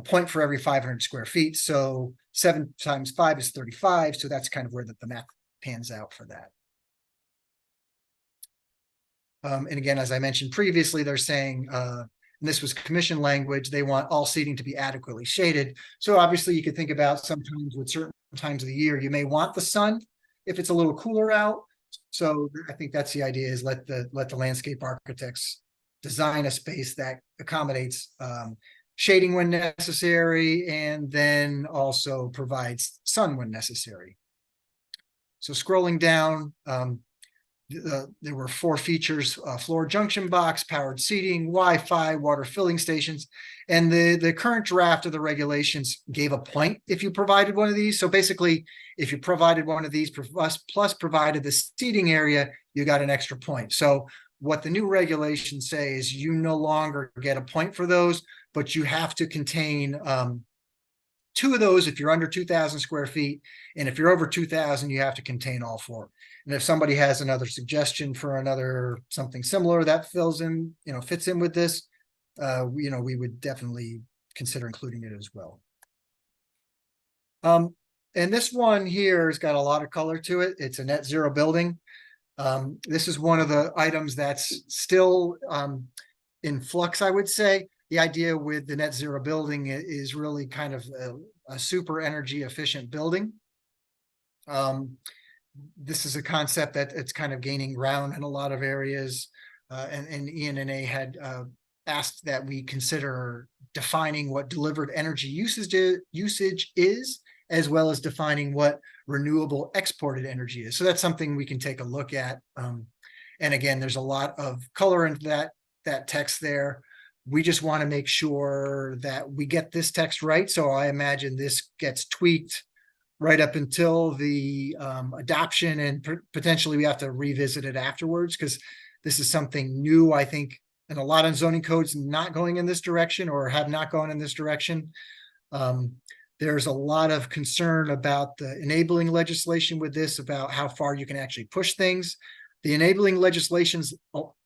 point for every 500 square feet. So 7 times 5 is 35. So that's kind of where the math pans out for that. And again, as I mentioned previously, they're saying, and this was commission language, they want all seating to be adequately shaded. So obviously you could think about sometimes with certain times of the year, you may want the sun if it's a little cooler out. So I think that's the idea, is let the landscape architects design a space that accommodates shading when necessary, and then also provides sun when necessary. So scrolling down, there were 4 features: floor junction box, powered seating, Wi-Fi, water filling stations. And the current draft of the regulations gave a point if you provided one of these. So basically, if you provided one of these plus provided the seating area, you got an extra point. So what the new regulations say is you no longer get a point for those, but you have to contain 2 of those if you're under 2,000 square feet. And if you're over 2,000, you have to contain all 4. And if somebody has another suggestion for another something similar that fits in with this, we would definitely consider including it as well. And this one here has got a lot of color to it. It's a net zero building. This is one of the items that's still in flux, I would say. the idea with the net zero building is really kind of a super energy efficient building. This is a concept that it's kind of gaining ground in a lot of areas, and ENNA had asked that we consider defining what delivered energy usage is, as well as defining what renewable exported energy is. So that's something we can take a look at. And again, there's a lot of color into that text there. We just want to make sure that we get this text right. So I imagine this gets tweaked right up until the adoption, and potentially we have to revisit it afterwards, because this is something new, I think, and a lot of zoning codes not going in this direction or have not gone in this direction. There's a lot of concern about the enabling legislation with this, about how far you can actually push things. The enabling legislations,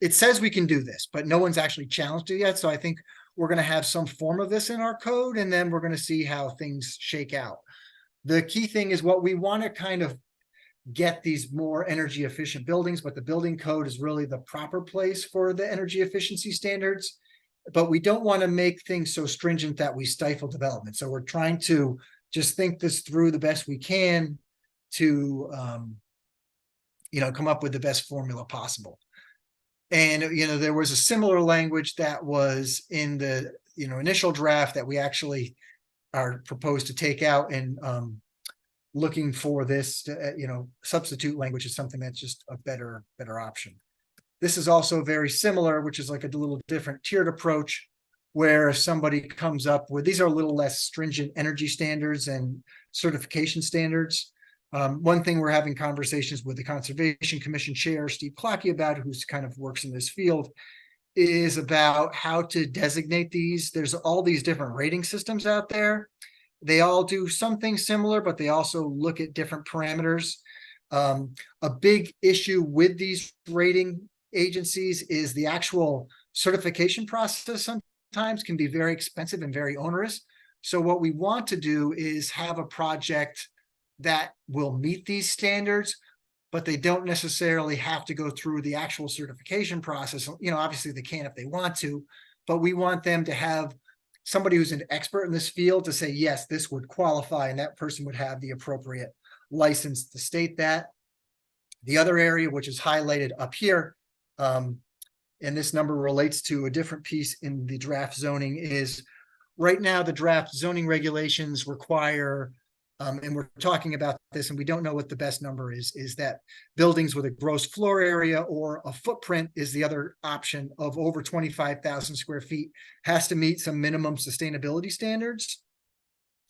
it says we can do this, but no one's actually challenged it yet. So I think we're going to have some form of this in our code, and then we're going to see how things shake out. The key thing is what we want to kind of get these more energy efficient buildings, but the building code is really the proper place for the energy efficiency standards. But we don't want to make things so stringent that we stifle development. So we're trying to just think this through the best we can to, come up with the best formula possible. And, there was a similar language that was in the, initial draft that we actually are proposed to take out, and looking for this, substitute language is something that's just a better option. This is also very similar, which is like a little different tiered approach, where if somebody comes up with, these are a little less stringent energy standards and certification standards. One thing we're having conversations with the Conservation Commission Chair, Steve Kleppin, about, who's kind of works in this field, is about how to designate these. There's all these different rating systems out there. They all do something similar, but they also look at different parameters. A big issue with these rating agencies is the actual certification process sometimes can be very expensive and very onerous. So what we want to do is have a project that will meet these standards, but they don't necessarily have to go through the actual certification process. Obviously they can if they want to, but we want them to have somebody who's an expert in this field to say, yes, this would qualify, and that person would have the appropriate license to state that. The other area, which is highlighted up here, and this number relates to a different piece in the draft zoning, is right now the draft zoning regulations require, and we're talking about this and we don't know what the best number is that buildings with a gross floor area or a footprint is the other option of over 25,000 square feet has to meet some minimum sustainability standards.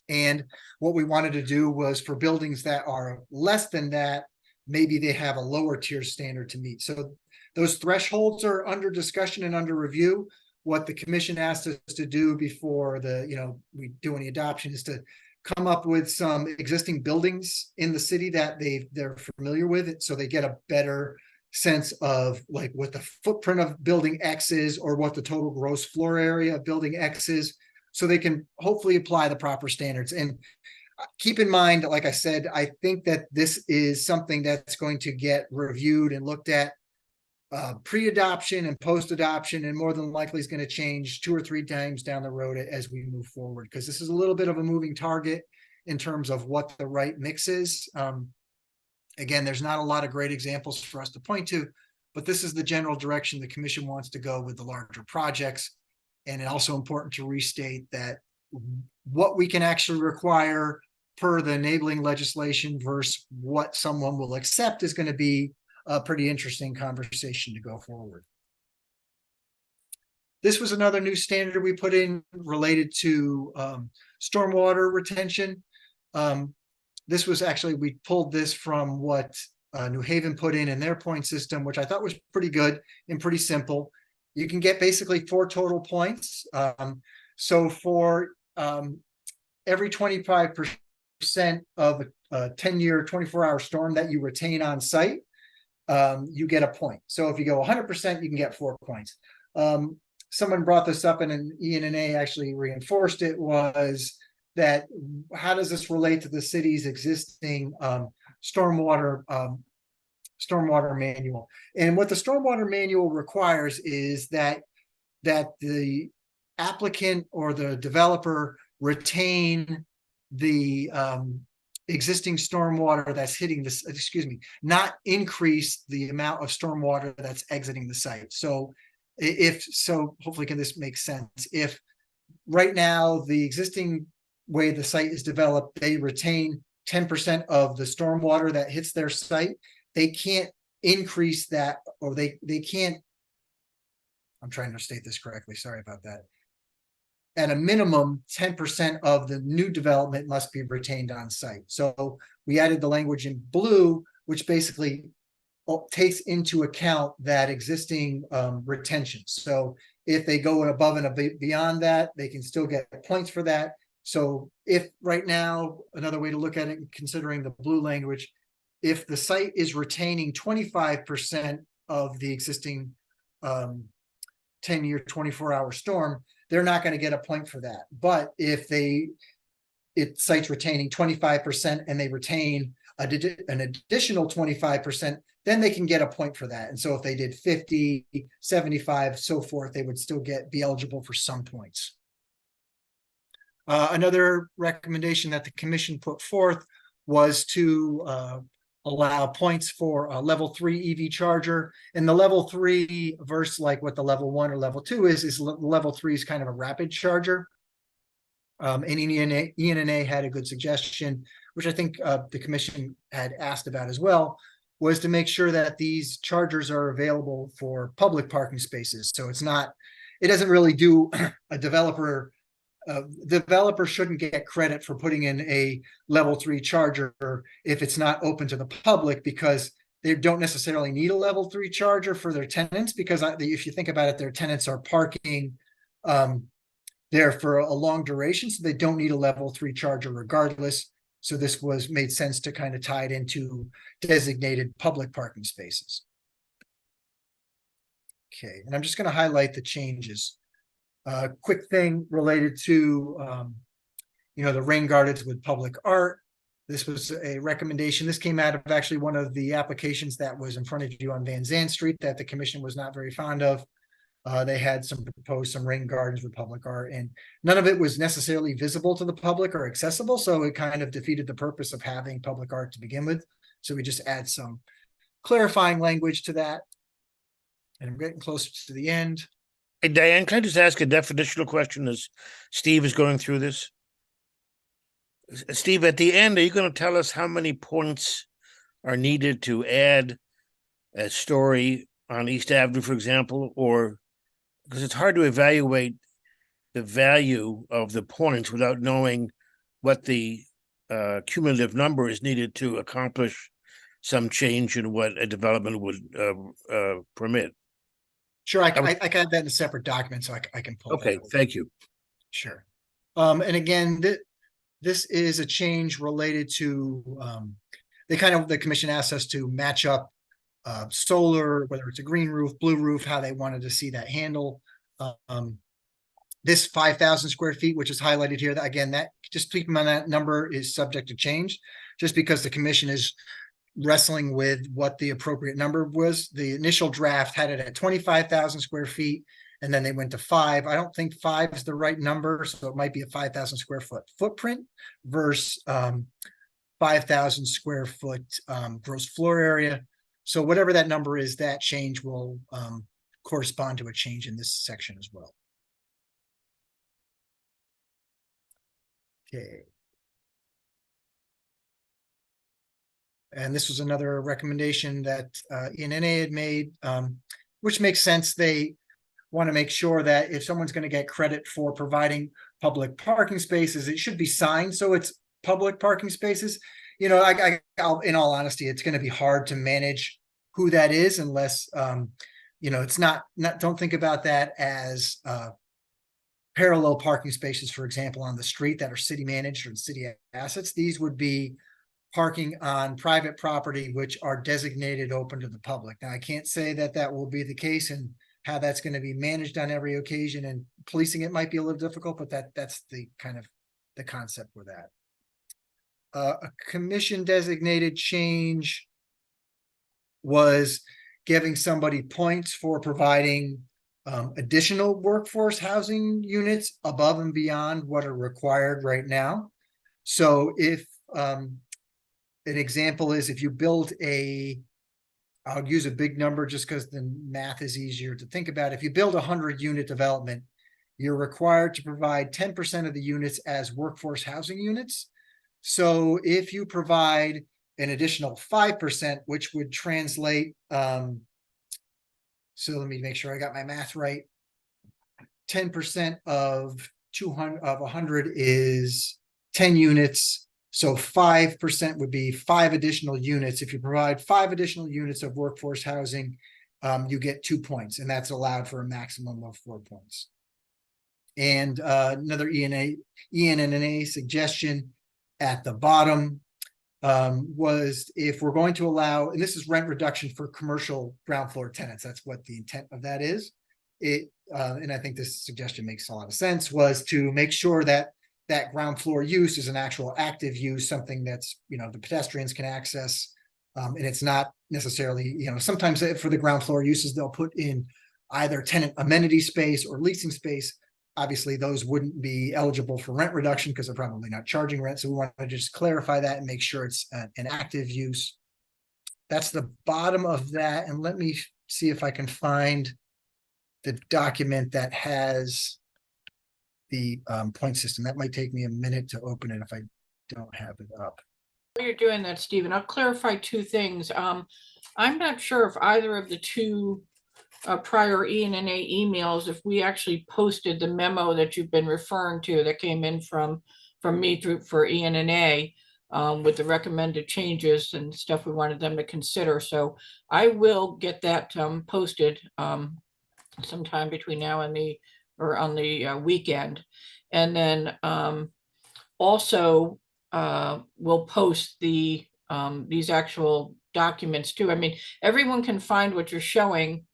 And what we wanted to do was for buildings that are less than that, maybe they have a lower tier standard to meet. So those thresholds are under discussion and under review. What the commission asked us to do before we do any adoption is to come up with some existing buildings in the city that they're familiar with, so they get a better sense of like what the footprint of building X is, or what the total gross floor area of building X is, so they can hopefully apply the proper standards. And keep in mind, like I said, I think that this is something that's going to get reviewed and looked at pre-adoption and post-adoption, and more than likely is going to change 2 or 3 times down the road as we move forward, because this is a little bit of a moving target in terms of what the right mix is. Again, there's not a lot of great examples for us to point to, but this is the general direction the commission wants to go with the larger projects. And it's also important to restate that what we can actually require per the enabling legislation versus what someone will accept is going to be a pretty interesting conversation to go forward. This was another new standard we put in related to stormwater retention. This was actually, we pulled this from what New Haven put in their point system, which I thought was pretty good and pretty simple. You can get basically 4 total points. So for every 25% of a 10-year, 24-hour storm that you retain on site, you get a point. So if you go 100%, you can get 4 points. Someone brought this up, and an ENNA actually reinforced it, was that how does this relate to the city's existing stormwater manual? And what the stormwater manual requires is that the applicant or the developer retain the existing stormwater that's hitting this, excuse me, not increase the amount of stormwater that's exiting the site. So if so, hopefully this makes sense. If right now the existing way the site is developed, they retain 10% of the stormwater that hits their site, they can't increase that, or they can't, I'm trying to state this correctly, sorry about that. At a minimum, 10% of the new development must be retained on site. So we added the language in blue, which basically takes into account that existing retention. So if they go above and beyond that, they can still get points for that. So if right now, another way to look at it, considering the blue language, if the site is retaining 25% of the existing 10-year, 24-hour storm, they're not going to get a point for that. But if site's retaining 25% and they retain an additional 25%, then they can get a point for that. And so if they did 50, 75, so forth, they would still be eligible for some points. Another recommendation that the commission put forth was to allow points for a level 3 EV charger. And the level 3 versus like what the level 1 or level 2 is level 3 is kind of a rapid charger. And ENNA had a good suggestion, which I think the commission had asked about as well, was to make sure that these chargers are available for public parking spaces. So it doesn't really do a developer shouldn't get credit for putting in a level 3 charger if it's not open to the public, because they don't necessarily need a level 3 charger for their tenants, because if you think about it, their tenants are parking there for a long duration, so they don't need a level 3 charger regardless. So this made sense to kind of tie it into designated public parking spaces. Okay, and I'm just going to highlight the changes. Quick thing related to, the rain gardens with public art. This was a recommendation. This came out of actually one of the applications that was in front of you on Van Zandt Street that the commission was not very fond of. They had proposed some rain gardens with public art, and none of it was necessarily visible to the public or accessible. So it kind of defeated the purpose of having public art to begin with. So we just add some clarifying language to that. And I'm getting closer to the end. Hey, Diane, can I just ask a definitional question as Steve is going through this? Steve, at the end, are you going to tell us how many points are needed to add a story on East Avenue, for example, or because it's hard to evaluate the value of the points without knowing what the cumulative number is needed to accomplish some change in what a development would permit? Sure, I can have that in a separate document, so I can pull. Okay, thank you. Sure. And again, this is a change related to the commission asked us to match up solar, whether it's a green roof, blue roof, how they wanted to see that handle. This 5,000 square feet, which is highlighted here, that just keep in mind that number is subject to change, just because the commission is wrestling with what the appropriate number was. The initial draft had it at 25,000 square feet, and then they went to 5. I don't think 5 is the right number, so it might be a 5,000 square foot footprint versus 5,000 square foot gross floor area. So whatever that number is, that change will correspond to a change in this section as well. Okay. And this was another recommendation that ENNA had made, which makes sense. They want to make sure that if someone's going to get credit for providing public parking spaces, it should be signed so it's public parking spaces. I'll, in all honesty, it's going to be hard to manage who that is unless, it's not, don't think about that as parallel parking spaces, for example, on the street that are city managed or city assets. These would be parking on private property, which are designated open to the public. Now, I can't say that that will be the case and how that's going to be managed on every occasion, and policing it might be a little difficult, but that's the kind of the concept with that. A commission designated change was giving somebody points for providing additional workforce housing units above and beyond what are required right now. So if an example is if you build I'll use a big number just because the math is easier to think about. If you build 100-unit development, you're required to provide 10% of the units as workforce housing units. So if you provide an additional 5%, which would translate, so let me make sure I got my math right. 10% of 100 is 10 units. So 5% would be 5 additional units. If you provide 5 additional units of workforce housing, you get 2 points, and that's allowed for a maximum of 4 points. And another ENNA suggestion at the bottom was if we're going to allow, and this is rent reduction for commercial ground floor tenants, that's what the intent of that is. And I think this suggestion makes a lot of sense, was to make sure that that ground floor use is an actual active use, something that's, the pedestrians can access. And it's not necessarily, sometimes for the ground floor uses, they'll put in either tenant amenity space or leasing space. Obviously, those wouldn't be eligible for rent reduction because they're probably not charging rent. So we want to just clarify that and make sure it's an active use. That's the bottom of that. And let me see if I can find the document that has the point system. That might take me a minute to open it if I don't have it up. While you're doing that, Stephen, I'll clarify 2 things. I'm not sure if either of the 2 prior ENNA emails, if we actually posted the memo that you've been referring to that came in from me for ENNA with the recommended changes and stuff we wanted them to consider. So I will get that posted sometime between now and on the weekend. And then also we'll post these actual documents too. I mean, everyone can find what you're showing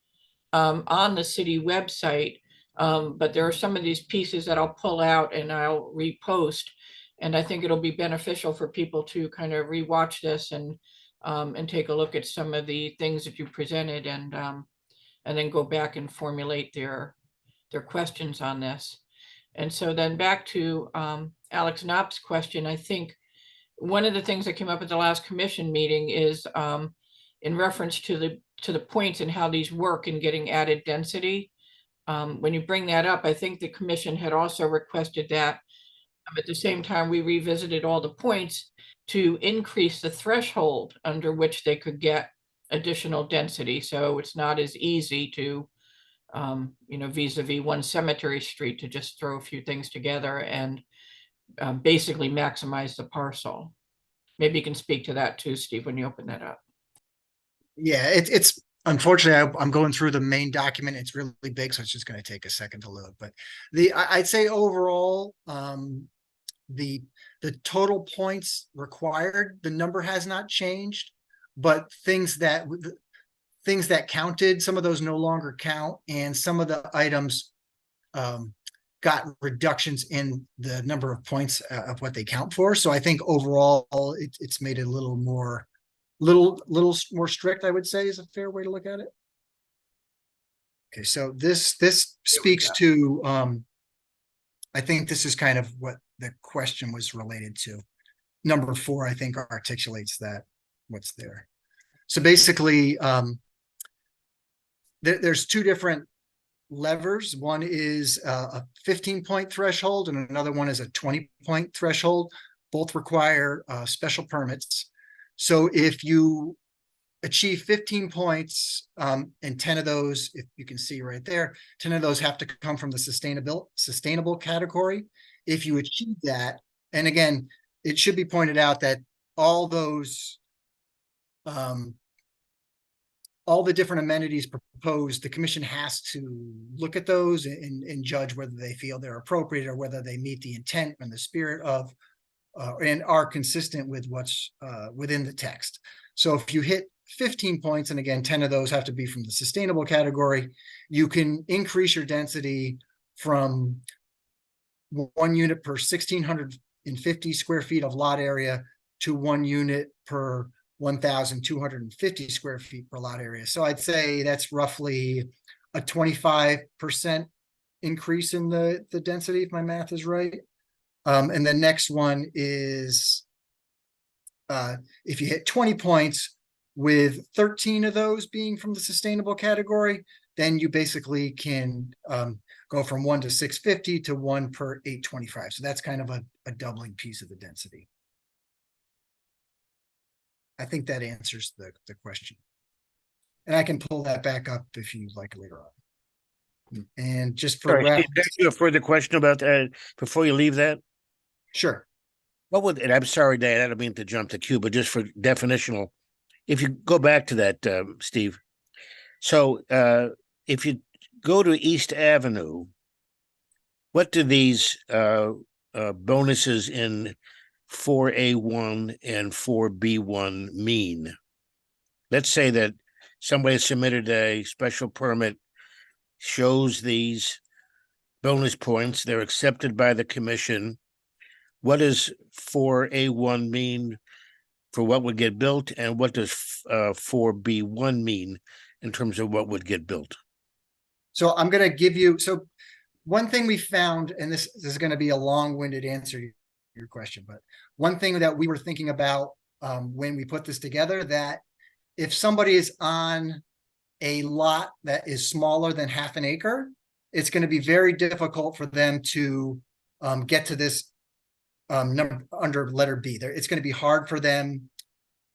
on the city website, but there are some of these pieces that I'll pull out and I'll repost. And I think it'll be beneficial for people to kind of rewatch this and take a look at some of the things that you presented and then go back and formulate their questions on this. And so then back to Alex Knopp's question, I think one of the things that came up at the last commission meeting is in reference to the points and how these work in getting added density. When you bring that up, I think the commission had also requested that at the same time we revisited all the points to increase the threshold under which they could get additional density. So it's not as easy to, vis-a-vis one Cemetery Street to just throw a few things together and basically maximize the parcel. Maybe you can speak to that too, Steve, when you open that up. Yeah, it's unfortunately I'm going through the main document. It's really big, so it's just going to take a second to load. But I'd say overall, the total points required, the number has not changed, but things that counted, some of those no longer count, and some of the items got reductions in the number of points of what they count for. So I think overall it's made it a little more strict, I would say, is a fair way to look at it. Okay, so this speaks to I think this is kind of what the question was related to. Number 4, I think, articulates that what's there. So basically, there's 2 different levers. One is a 15-point threshold and another one is a 20-point threshold. Both require special permits. So if you achieve 15 points and 10 of those, if you can see right there, 10 of those have to come from the sustainable category. If you achieve that, and again, it should be pointed out that all those all the different amenities proposed, the commission has to look at those and judge whether they feel they're appropriate or whether they meet the intent and the spirit of and are consistent with what's within the text. So if you hit 15 points, and again, 10 of those have to be from the sustainable category, you can increase your density from 1 unit per 1,650 square feet of lot area to 1 unit per 1,250 square feet per lot area. So I'd say that's roughly a 25% increase in the density, if my math is right. And the next one is if you hit 20 points with 13 of those being from the sustainable category, then you basically can go from 1 to 650 to 1 per 825. So that's kind of a doubling piece of the density. I think that answers the question. And I can pull that back up if you like later on. And just for Sorry, Steve, reference, can I ask you a further question about that before you leave that? sure. What would, and I'm sorry, Dan, I don't mean to jump the queue, but just for definitional, if you go back to that, Steve. So if you go to East Avenue, what do these bonuses in 4A1 and 4B1 mean? Let's say that somebody submitted a special permit, shows these bonus points, they're accepted by the commission. What does 4A1 mean for what would get built, and what does 4B1 mean in terms of what would get built? So I'm going to give you, so one thing we found, and this is going to be a long-winded answer to your question, but one thing that we were thinking about when we put this together, that if somebody is on a lot that is smaller than half an acre, it's going to be very difficult for them to get to this number under letter B. It's going to be hard for them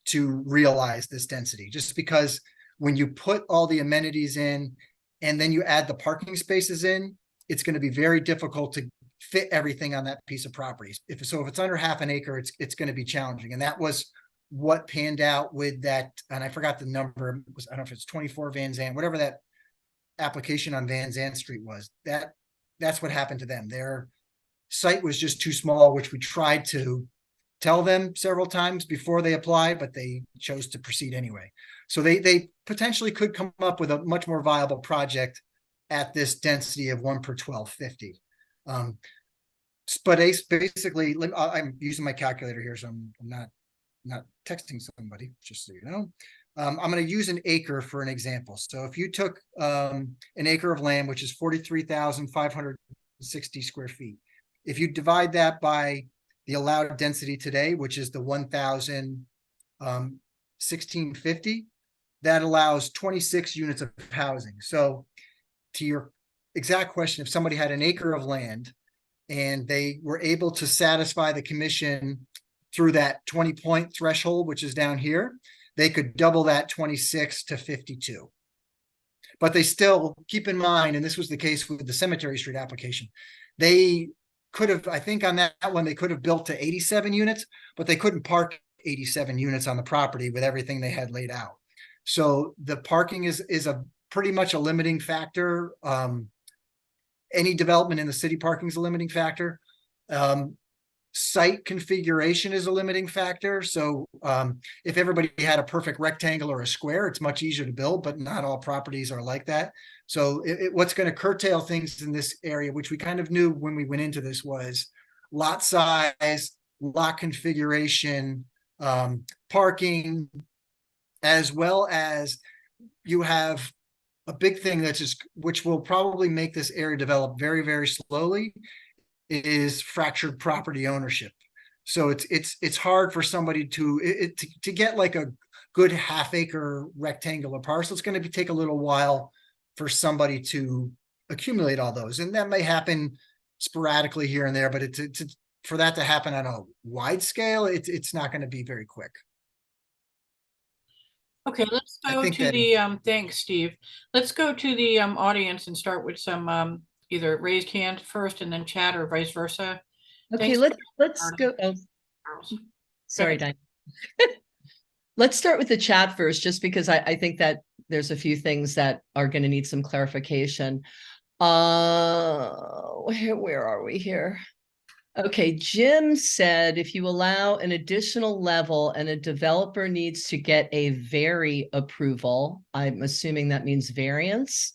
to realize this density, just because when you put all the amenities in and then you add the parking spaces in, it's going to be very difficult to fit everything on that piece of property. If it's under half an acre, it's going to be challenging. And that was what panned out with that. And I forgot the number. I don't know if it's 24 Van Zandt, whatever that application on Van Zandt Street was. That's what happened to them. Their site was just too small, which we tried to tell them several times before they applied, but they chose to proceed anyway. So they potentially could come up with a much more viable project at this density of 1 per 1250. But basically, I'm using my calculator here, so I'm not texting somebody, just so you know. I'm going to use an acre for an example. So if you took an acre of land, which is 43,560 square feet, if you divide that by the allowed density today, which is the 1,016.50, that allows 26 units of housing. So to your exact question, if somebody had an acre of land and they were able to satisfy the commission through that 20-point threshold, which is down here, they could double that 26 to 52. But they still, keep in mind, and this was the case with the Cemetery Street application, they could have, I think on that one, they could have built to 87 units, but they couldn't park 87 units on the property with everything they had laid out. So the parking is a pretty much a limiting factor. Any development in the city parking is a limiting factor. Site configuration is a limiting factor. So if everybody had a perfect rectangle or a square, it's much easier to build, but not all properties are like that. So what's going to curtail things in this area, which we kind of knew when we went into this, was lot size, lot configuration, parking, as well as you have a big thing that's just, which will probably make this area develop very, very slowly, is fractured property ownership. So it's hard for somebody to get like a good half-acre rectangular parcel. It's going to take a little while for somebody to accumulate all those, and that may happen sporadically here and there. But for that to happen on a wide scale, it's not going to be very quick. Okay, let's go to the, thanks, Steve. Let's go to the audience and start with some either raised hand first and then chat, or vice versa. Okay, Thanks. let's go. Oh, sorry, Diane. Let's start with the chat first, just because I think that there's a few things that are going to need some clarification. Where are we here? Okay, Jim said if you allow an additional level and a developer needs to get a vary approval, I'm assuming that means variance,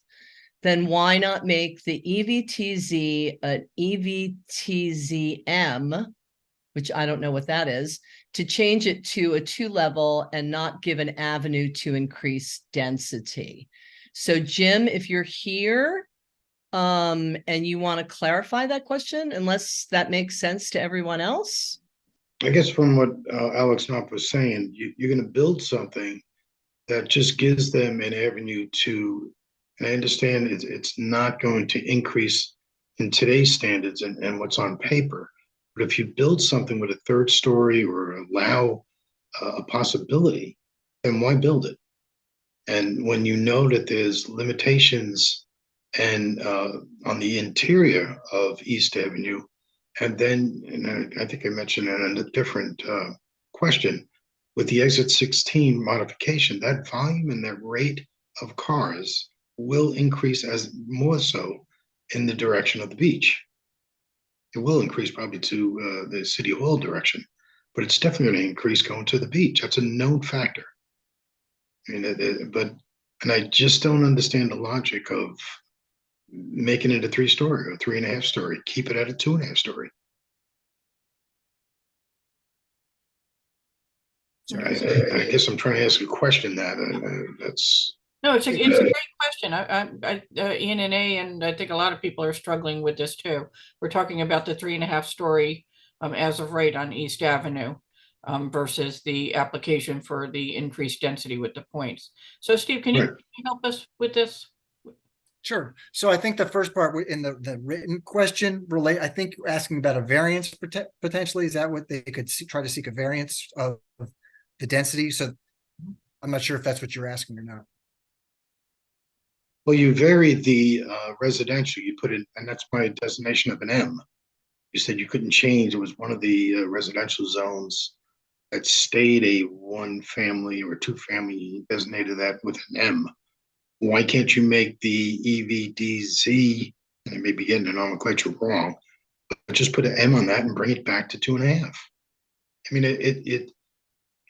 then why not make the EVTZ an EVTZM, which I don't know what that is, to change it to a 2-level and not give an avenue to increase density? So Jim, if you're here, and you want to clarify that question, unless that makes sense to everyone else? I guess from what Alex Knopf was saying, you're going to build something that just gives them an avenue to, and I understand it's not going to increase in today's standards and what's on paper. But if you build something with a third story or allow a possibility, then why build it? And when you know that there's limitations and on the interior of East Avenue, and then, and I think I mentioned it in a different question, with the exit 16 modification, that volume and that rate of cars will increase as more so in the direction of the beach. It will increase probably to the City Hall direction, but it's definitely going to increase going to the beach. That's a known factor. I mean, and I just don't understand the logic of making it a 3-story or 3.5 story. Keep it at a 2.5 story. I guess I'm trying to ask a question that's. No, it's a great question. ENNA, and I think a lot of people are struggling with this too. We're talking about the 3.5 story as of right on East Avenue versus the application for the increased density with the points. So Steve, can you help us with this? Sure. So I think the first part in the written question I think you're asking about a variance potentially. Is that what they could try to seek a variance of the density? So I'm not sure if that's what you're asking or not. Well, you varied the residential, you put it, and that's my designation of an M. You said you couldn't change. It was one of the residential zones that stayed a 1-family or 2-family. You designated that with an M. Why can't you make the EVDZ, and I may be getting the nomenclature wrong, but just put an M on that and bring it back to 2.5? I mean,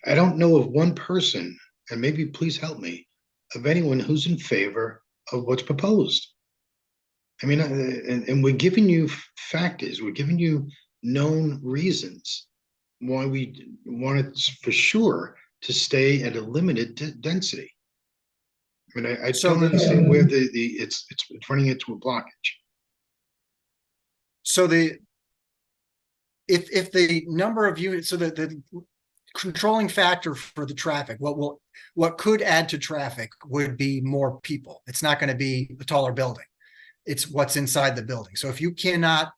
I don't know of one person, and maybe please help me, of anyone who's in favor of what's proposed. I mean, and we're giving you factors, we're giving you known reasons why we want it for sure to stay at a limited density. I mean, I don't understand where it's running into a blockage. So if the number of units, so the controlling factor for the traffic, what could add to traffic would be more people. It's not going to be a taller building. It's what's inside the building. So if you cannot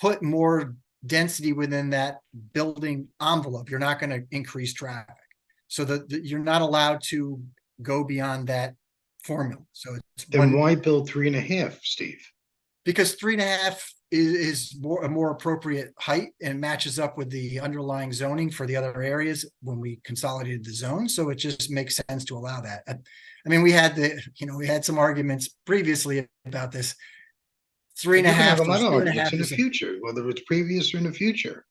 put more density within that building envelope, you're not going to increase traffic. So you're not allowed to go beyond that formula. So it's then why build 3.5, Steve? Because 3.5 is a more appropriate height and matches up with the underlying zoning for the other areas when we consolidated the zone. So it just makes sense to allow that. I mean, we had some arguments previously about this. 3.5 in the future, whether it's previous or in the future.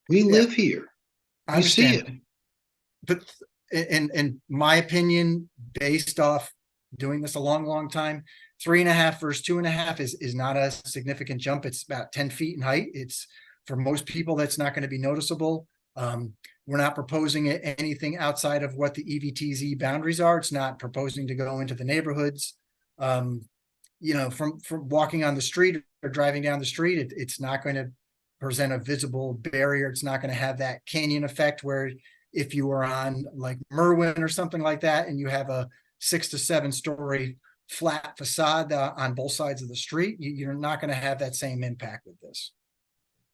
We live here. I see it. But in my opinion, based off doing this a long time, 3.5 versus 2.5 is not a significant jump. It's about 10 feet in height. It's, for most people, that's not going to be noticeable. We're not proposing anything outside of what the EVTZ boundaries are. It's not proposing to go into the neighborhoods. From walking on the street or driving down the street, it's not going to present a visible barrier. It's not going to have that canyon effect where if you were on like Merwin or something like that, and you have a 6 to 7 story flat facade on both sides of the street, you're not going to have that same impact with this.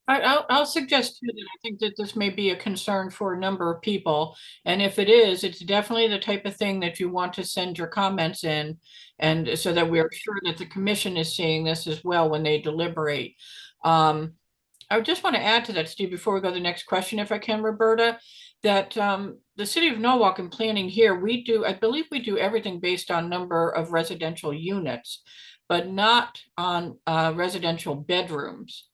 I'll suggest too that I think that this may be a concern for a number of people. And if it is, it's definitely the type of thing that you want to send your comments in, and so that we're sure that the commission is seeing this as well when they deliberate. I just want to add to that, Steve, before we go to the next question, if I can, Roberta, that the City of Norwalk and planning here, I believe we do everything based on number of residential units, but not on residential bedrooms.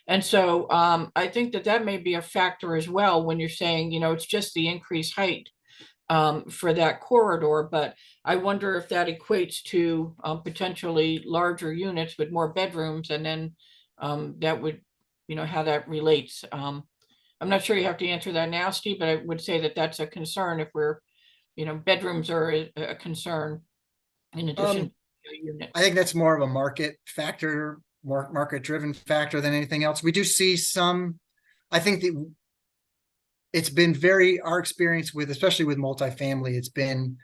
And so I think that may be a factor as well when you're saying, it's just the increased height for that corridor. But I wonder if that equates to potentially larger units with more bedrooms, and then that would, how that relates. I'm not sure you have to answer that now, Steve, but I would say that that's a concern if we're, bedrooms are a concern. in addition to a unit. I think that's more of a market factor, more market-driven factor than anything else. We do see some, I think that it's been our experience with, especially with multifamily, it's been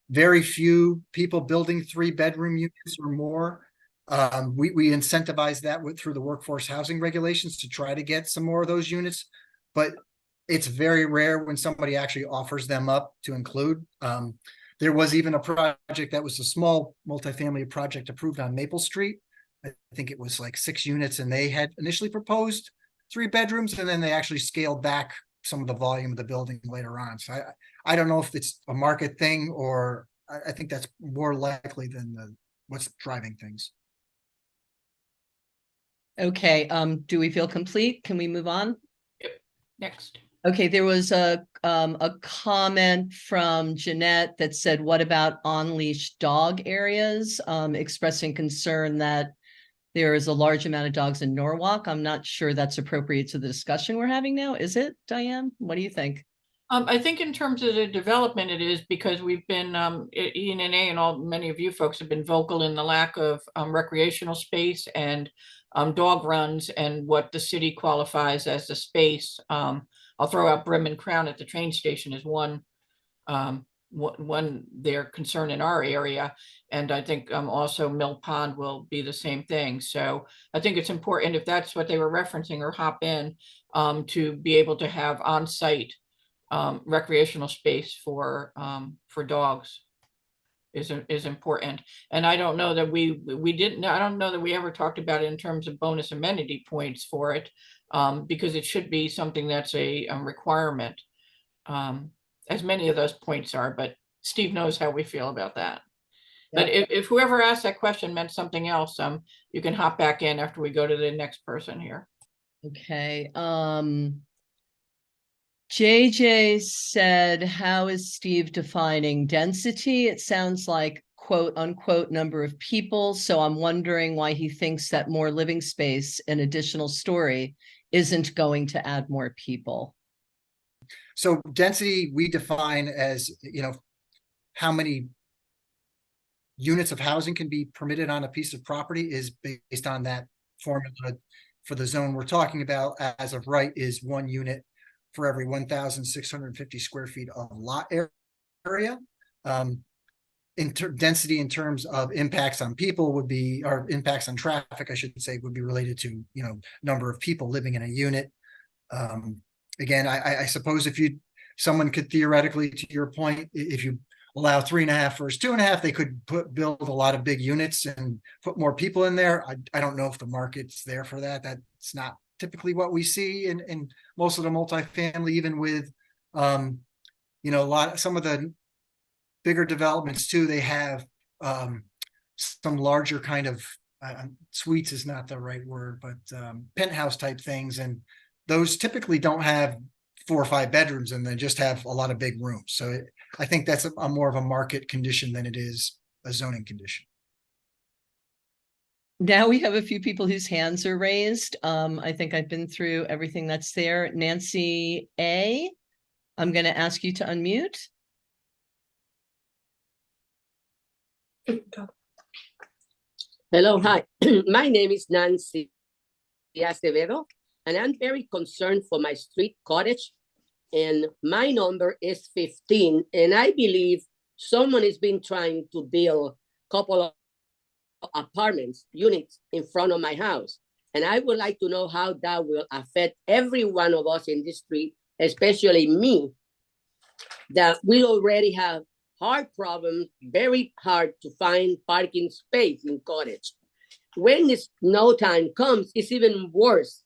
very few people building 3-bedroom units or more. We incentivize that through the workforce housing regulations to try to get some more of those units, but it's very rare when somebody actually offers them up to include. There was even a project that was a small multifamily project approved on Maple Street. I think it was like 6 units, and they had initially proposed 3 bedrooms, and then they actually scaled back some of the volume of the building later on. So I don't know if it's a market thing, or I think that's more likely than what's driving things. Okay, do we feel complete? Can we move on? Next. Okay, there was a comment from Jeanette that said, what about on-leash dog areas? Expressing concern that there is a large amount of dogs in Norwalk. I'm not sure that's appropriate to the discussion we're having now. Is it, Diane? What do you think? I think in terms of the development, it is because we've been, ENNA and many of you folks have been vocal in the lack of recreational space and dog runs and what the city qualifies as the space. I'll throw out Brim and Crown at the train station as one their concern in our area. And I think also Mill Pond will be the same thing. So I think it's important, if that's what they were referencing or hop in, to be able to have on-site recreational space for dogs is important. And I don't know that I don't know that we ever talked about it in terms of bonus amenity points for it, because it should be something that's a requirement, as many of those points are, but Steve knows how we feel about that. But if whoever asked that question meant something else, you can hop back in after we go to the next person here. Okay, JJ said, how is Steve defining density? It sounds like quote unquote number of people. So I'm wondering why he thinks that more living space, an additional story, isn't going to add more people. So density we define as, how many units of housing can be permitted on a piece of property is based on that formula. For the zone we're talking about, as of right, is 1 unit for every 1,650 square feet of lot area. Density in terms of impacts on people would be, or impacts on traffic, I should say, would be related to, number of people living in a unit. Again, I suppose someone could theoretically, to your point, if you allow 3.5 versus 2.5, they could build a lot of big units and put more people in there. I don't know if the market's there for that. That's not typically what we see in most of the multifamily, even with, some of the bigger developments too. They have some larger kind of suites is not the right word, but penthouse type things, and those typically don't have 4 or 5 bedrooms, and they just have a lot of big rooms. So I think that's a more of a market condition than it is a zoning condition. Now we have a few people whose hands are raised. I think I've been through everything that's there. Nancy A, I'm going to ask you to unmute. Hello, hi. My name is Nancy Acevedo, and I'm very concerned for my street cottage. And my number is 15. And I believe someone has been trying to build a couple of apartments, units in front of my house. And I would like to know how that will affect every one of us in this street, especially me, that we already have hard problems, very hard to find parking space in cottage. When the snow time comes, it's even worse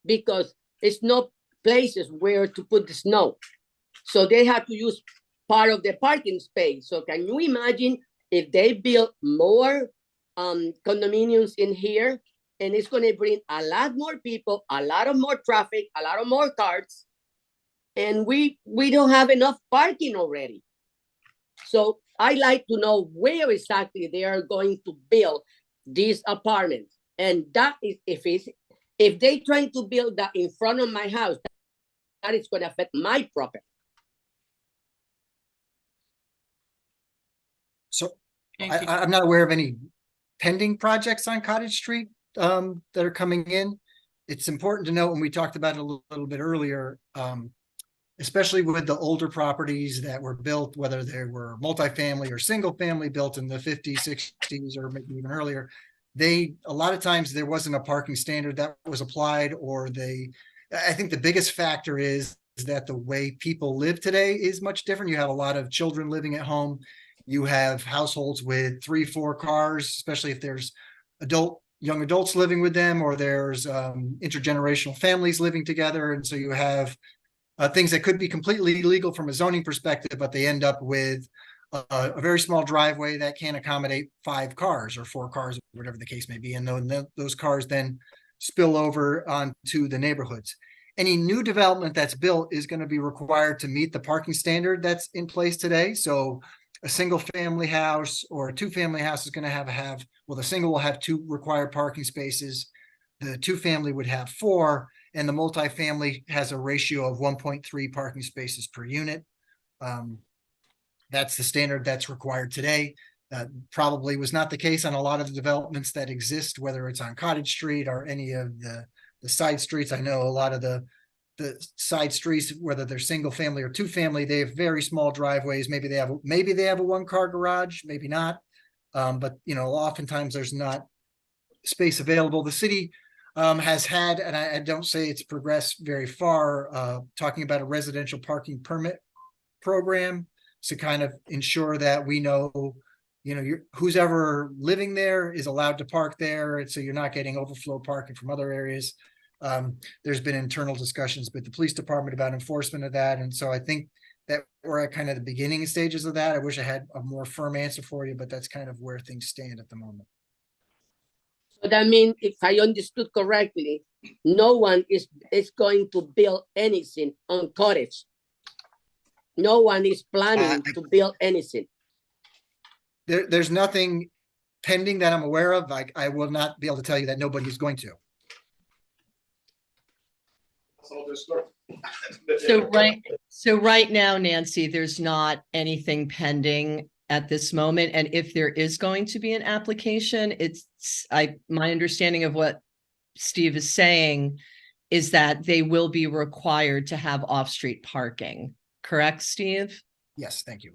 because there's no places where to put the snow. So they have to use part of the parking space. So can you imagine if they build more condominiums in here, and it's going to bring a lot more people, a lot of more traffic, a lot of more cars, and we don't have enough parking already. So I like to know where exactly they are going to build these apartments, and that is if they trying to build that in front of my house, that is going to affect my property. So Thank you. I'm not aware of any pending projects on Cottage Street that are coming in. It's important to note, and we talked about it a little bit earlier, especially with the older properties that were built, whether they were multifamily or single family built in the 50s, 60s, or maybe even earlier, a lot of times there wasn't a parking standard that was applied, or I think the biggest factor is that the way people live today is much different. You have a lot of children living at home. You have households with 3, 4 cars, especially if there's young adults living with them, or there's intergenerational families living together. And so you have things that could be completely legal from a zoning perspective, but they end up with a very small driveway that can't accommodate 5 cars or 4 cars, whatever the case may be. And those cars then spill over onto the neighborhoods. Any new development that's built is going to be required to meet the parking standard that's in place today. So a single family house or a 2-family house is going to have, well, the single will have 2 required parking spaces. The 2-family would have 4, and the multifamily has a ratio of 1.3 parking spaces per unit. That's the standard that's required today. Probably was not the case on a lot of the developments that exist, whether it's on Cottage Street or any of the side streets. I know a lot of the side streets, whether they're single family or 2-family, they have very small driveways. Maybe they have a 1-car garage, maybe not. But oftentimes there's not space available. The city has had, and I don't say it's progressed very far, talking about a residential parking permit program to kind of ensure that we know, who's ever living there is allowed to park there. And so you're not getting overflow parking from other areas. There's been internal discussions with the police department about enforcement of that. And so I think that we're at kind of the beginning stages of that. I wish I had a more firm answer for you, but that's kind of where things stand at the moment. So that means, if I understood correctly, no one is going to build anything on Cottage. No one is planning to build anything. There's nothing pending that I'm aware of. I will not be able to tell you that nobody's going to. So right now, Nancy, there's not anything pending at this moment. And if there is going to be an application, my understanding of what Steve is saying is that they will be required to have off-street parking. Correct, Steve? Yes, thank you.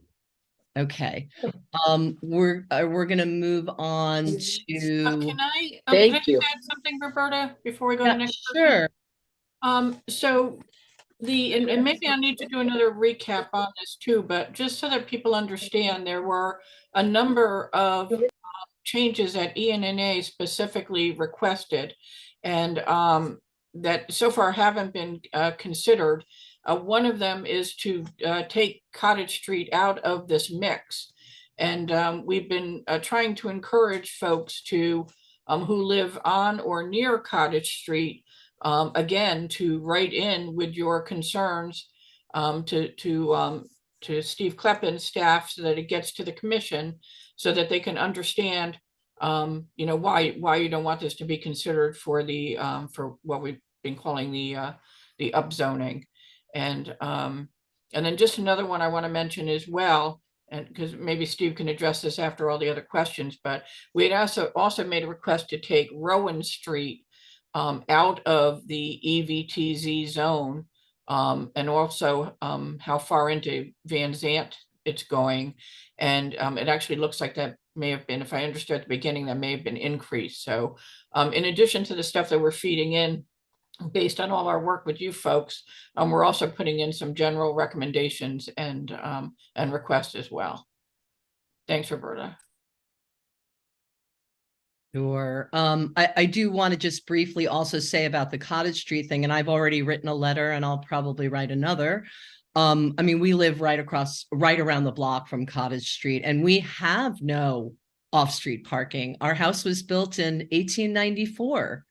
Okay. We're going to move on to. Can I Thank you. add something, Roberta, before we go to the next person? Sure. So and maybe I need to do another recap on this too, but just so that people understand, there were a number of changes that ENNA specifically requested, and that so far haven't been considered. One of them is to take Cottage Street out of this mix. And we've been trying to encourage folks to who live on or near Cottage Street, again, to write in with your concerns to Steve Kleppin's staff, so that it gets to the commission, so that they can understand why you don't want this to be considered for the for what we've been calling the upzoning. And then just another one I want to mention as well, and because maybe Steve can address this after all the other questions, but we had also made a request to take Rowan Street out of the EVTZ zone, and also how far into Van Zant it's going. And it actually looks like that may have been, if I understood at the beginning, that may have been increased. So in addition to the stuff that we're feeding in based on all our work with you folks, we're also putting in some general recommendations and requests as well. Thanks, Roberta. Sure. I do want to just briefly also say about the Cottage Street thing, and I've already written a letter and I'll probably write another. We live right around the block from Cottage Street, and we have no off-street parking. Our house was built in 1894.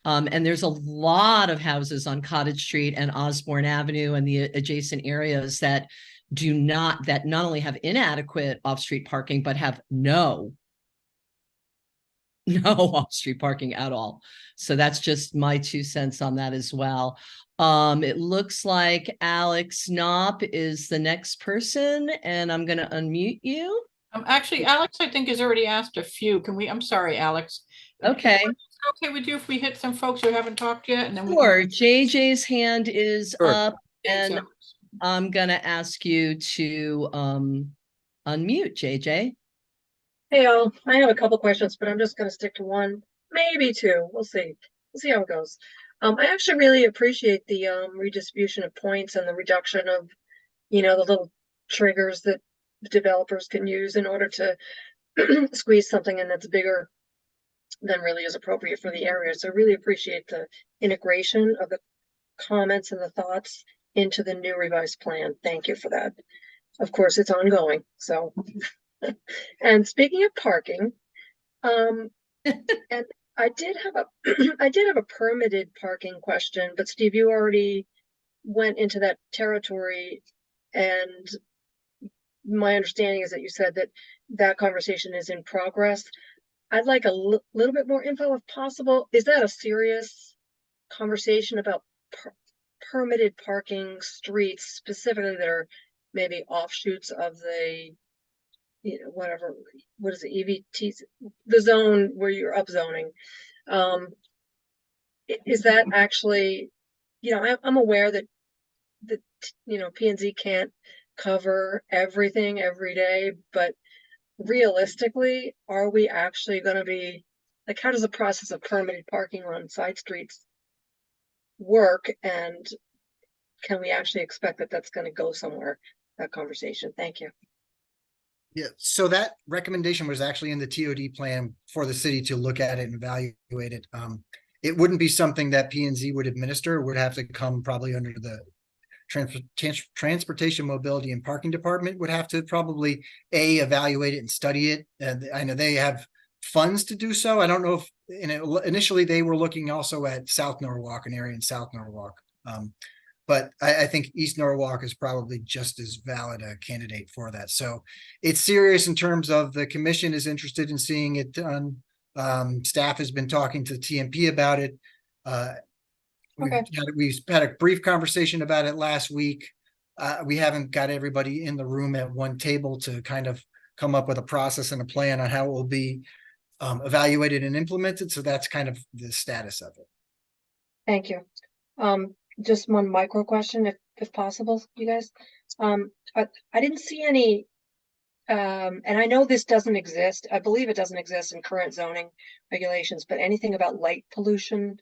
And there's a lot of houses on Cottage Street and Osborne Avenue and the adjacent areas that not only have inadequate off-street parking, but have no off-street parking at all. So that's just my 2 cents on that as well. It looks like Alex Knopp is the next person, and I'm going to unmute you. Actually, Alex, I think has already asked a few. I'm sorry, Alex. Okay, Okay with you if we hit some folks who haven't talked yet and then we sure. JJ's hand is Sure. up, Thanks, and Alex. I'm gonna ask you to unmute JJ. Hey, all. I have a couple questions, but I'm just going to stick to one, maybe two. We'll see. We'll see how it goes. I actually really appreciate the redistribution of points and the reduction of, the little triggers that developers can use in order to squeeze something in that's bigger than really is appropriate for the area. So I really appreciate the integration of the comments and the thoughts into the new revised plan. Thank you for that. Of course, it's ongoing. So. And speaking of parking, and I did have a permitted parking question, but Steve, you already went into that territory, and my understanding is that you said that conversation is in progress. I'd like a little bit more info if possible. Is that a serious conversation about permitted parking streets specifically that are maybe offshoots of the whatever, what is it, EVT, the zone where you're upzoning? Is that actually, I'm aware that P&Z can't cover everything every day, but realistically, are we actually going to be, like, how does the process of permitted parking on side streets work? And can we actually expect that that's going to go somewhere, that conversation? Thank you. Yeah, so that recommendation was actually in the TOD plan for the city to look at it and evaluate it. It wouldn't be something that P&Z would administer. It would have to come probably under the Transportation, Mobility, and Parking Department would have to probably evaluate it and study it. And I know they have funds to do so. I don't know if initially they were looking also at South Norwalk, an area in South Norwalk. But I think East Norwalk is probably just as valid a candidate for that. So it's serious in terms of the commission is interested in seeing it done. Staff has been talking to TMP about it. We've had a brief conversation about it last week. We haven't got everybody in the room at one table to kind of come up with a process and a plan on how it will be evaluated and implemented. So that's kind of the status of it. Thank you. Just one micro question, if possible, you guys. I didn't see any, and I know this doesn't exist. I believe it doesn't exist in current zoning regulations, but anything about light pollution.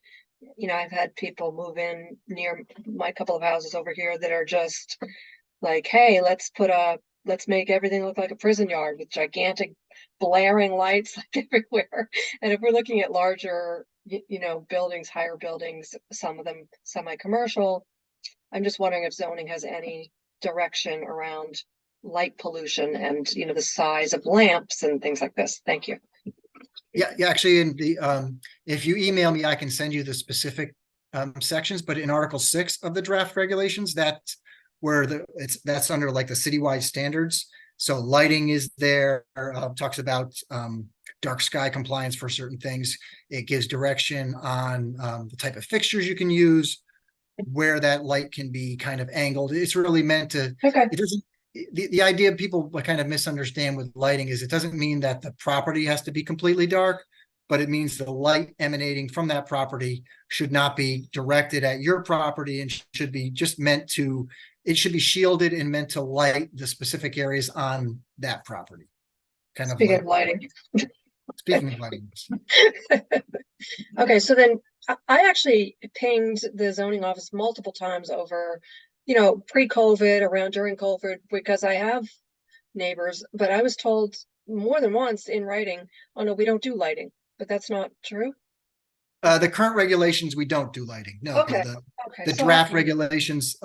I've had people move in near my couple of houses over here that are just like, hey, let's make everything look like a prison yard with gigantic blaring lights like everywhere. And if we're looking at larger buildings, higher buildings, some of them semi-commercial, I'm just wondering if zoning has any direction around light pollution and the size of lamps and things like this. Thank you. Yeah, actually, in the if you email me, I can send you the specific sections. But in Article 6 of the draft regulations, that's where that's under like the citywide standards. So lighting is there. Talks about dark sky compliance for certain things. It gives direction on the type of fixtures you can use, where that light can be kind of angled. It's really meant to. Okay. It doesn't. The idea people kind of misunderstand with lighting is it doesn't mean that the property has to be completely dark, but it means the light emanating from that property should not be directed at your property and should be just meant to, it should be shielded and meant to light the specific areas on that property. Kind of Speaking of lighting. Speaking of lighting. Okay, so then I actually pinged the zoning office multiple times over pre-COVID, around during COVID, because I have neighbors, but I was told more than once in writing, oh no, we don't do lighting, but that's not true. The current regulations, we don't do lighting. No, Okay. The draft regulations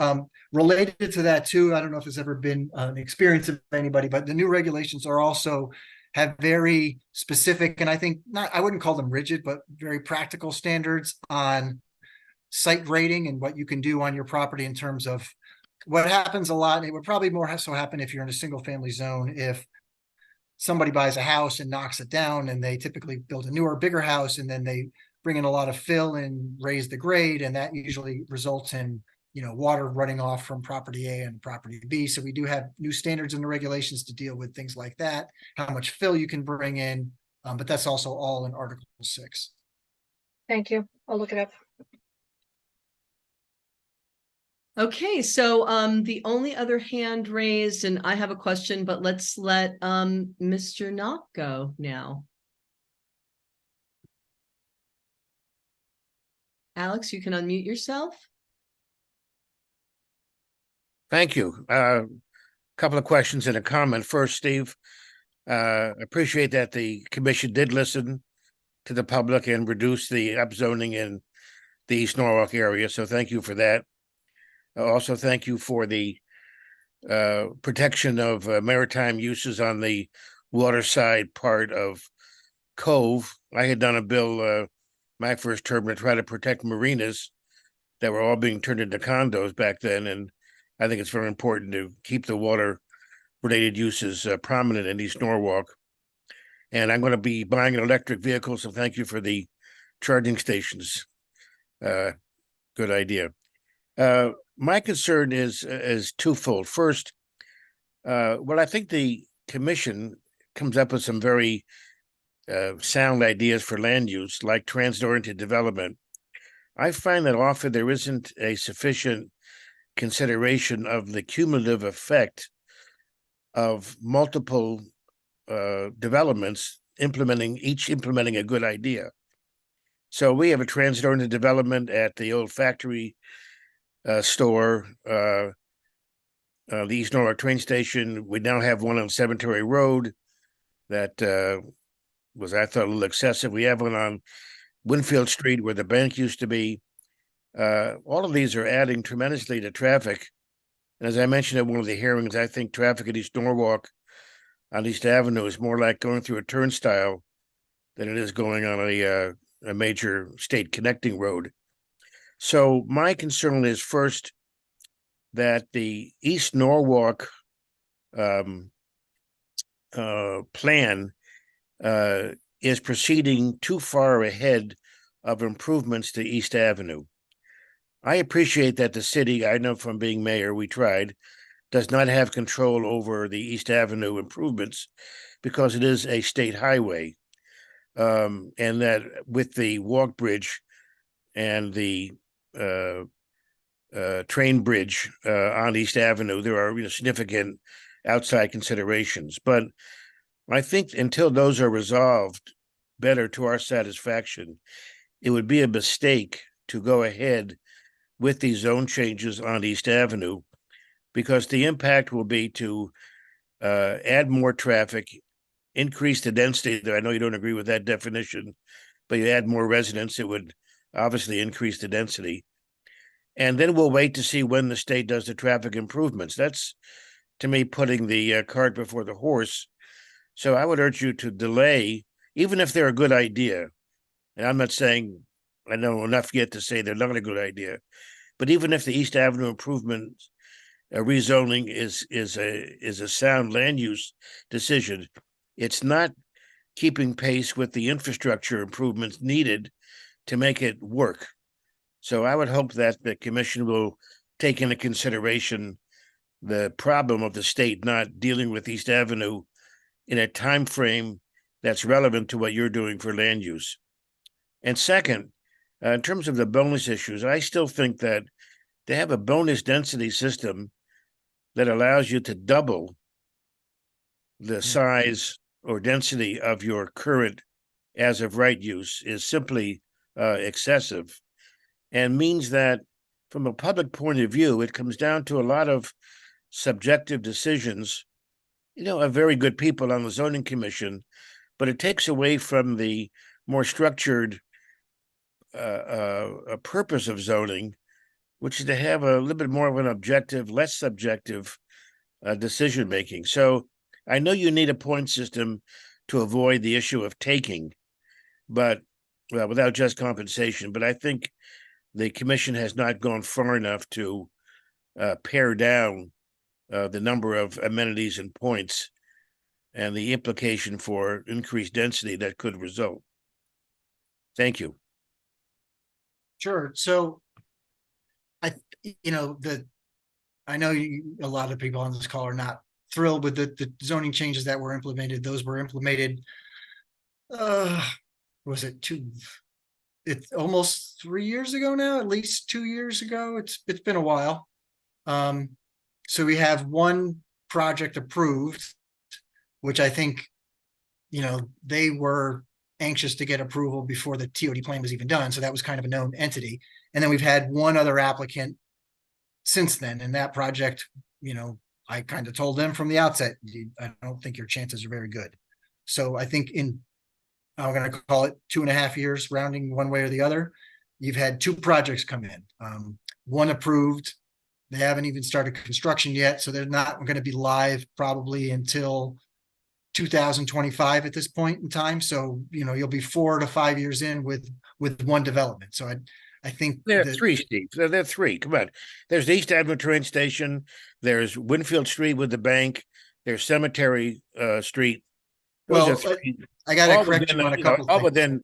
related to that too. I don't know if there's ever been an experience of anybody, but the new regulations are also have very specific, and I think I wouldn't call them rigid, but very practical standards on site grading and what you can do on your property in terms of what happens a lot. And it would probably more so happen if you're in a single family zone. If somebody buys a house and knocks it down, and they typically build a newer, bigger house, and then they bring in a lot of fill and raise the grade, and that usually results in water running off from property A and property B. So we do have new standards and the regulations to deal with things like that, how much fill you can bring in, but that's also all in Article 6. Thank you. I'll look it up. Okay, so the only other hand raised, and I have a question, but let's let Mr. Knock go now. Alex, you can unmute yourself. Thank you. Couple of questions and a comment. First, Steve, appreciate that the commission did listen to the public and reduce the upzoning in the East Norwalk area. So thank you for that. Also, thank you for the protection of maritime uses on the waterside part of Cove. I had done a bill my first term to try to protect marinas that were all being turned into condos back then. And I think it's very important to keep the water-related uses prominent in East Norwalk. And I'm going to be buying an electric vehicle, so thank you for the charging stations. Good idea. My concern is twofold. First, I think the commission comes up with some very sound ideas for land use, like transit-oriented development. I find that often there isn't a sufficient consideration of the cumulative effect of multiple developments implementing a good idea. So we have a transit-oriented development at the old factory store, the East Norwalk train station. We now have one on Cemetery Road that was, I thought, a little excessive. We have one on Winfield Street where the bank used to be. All of these are adding tremendously to traffic. And as I mentioned at one of the hearings, I think traffic at East Norwalk on East Avenue is more like going through a turnstile than it is going on a major state connecting road. So my concern is first that the East Norwalk plan is proceeding too far ahead of improvements to East Avenue. I appreciate that the city, I know from being mayor, we tried, does not have control over the East Avenue improvements because it is a state highway. And that with the walk bridge and the train bridge on East Avenue, there are significant outside considerations. But I think until those are resolved better to our satisfaction, it would be a mistake to go ahead with these zone changes on East Avenue, because the impact will be to add more traffic, increase the density. I know you don't agree with that definition, but you add more residents, it would obviously increase the density. And then we'll wait to see when the state does the traffic improvements. That's, to me, putting the cart before the horse. So I would urge you to delay, even if they're a good idea. And I'm not saying I know enough yet to say they're not a good idea, but even if the East Avenue improvement rezoning is a sound land use decision, it's not keeping pace with the infrastructure improvements needed to make it work. So I would hope that the commission will take into consideration the problem of the state not dealing with East Avenue in a time frame that's relevant to what you're doing for land use. And second, in terms of the bonus issues, I still think that to have a bonus density system that allows you to double the size or density of your current as of right use is simply excessive, and means that from a public point of view, it comes down to a lot of subjective decisions, of very good people on the zoning commission, but it takes away from the more structured purpose of zoning, which is to have a little bit more of an objective, less subjective decision making. So I know you need a point system to avoid the issue of taking, but without just compensation. But I think the commission has not gone far enough to pare down the number of amenities and points and the implication for increased density that could result. Thank you. Sure. So you know, I know a lot of people on this call are not thrilled with the zoning changes that were implemented. Those were implemented, was it it's almost 3 years ago now, at least 2 years ago. It's been a while. So we have one project approved, which I think, you know, they were anxious to get approval before the TOD plan was even done. So that was kind of a known entity. And then we've had one other applicant since then. And that project, you know, I kind of told them from the outset, I don't think your chances are very good. So I think I'm going to call it 2.5 years, rounding one way or the other, you've had two projects come in. One approved. They haven't even started construction yet, so they're not going to be live probably until 2025 at this point in time. So, you know, you'll be 4 to 5 years in with one development. So I think There are three, Steve. There are three. Come on. There's the East Avenue train station. There's Winfield Street with the bank. There's Cemetery Street. Those well, are three. I got to All correct you on a within, couple all things. within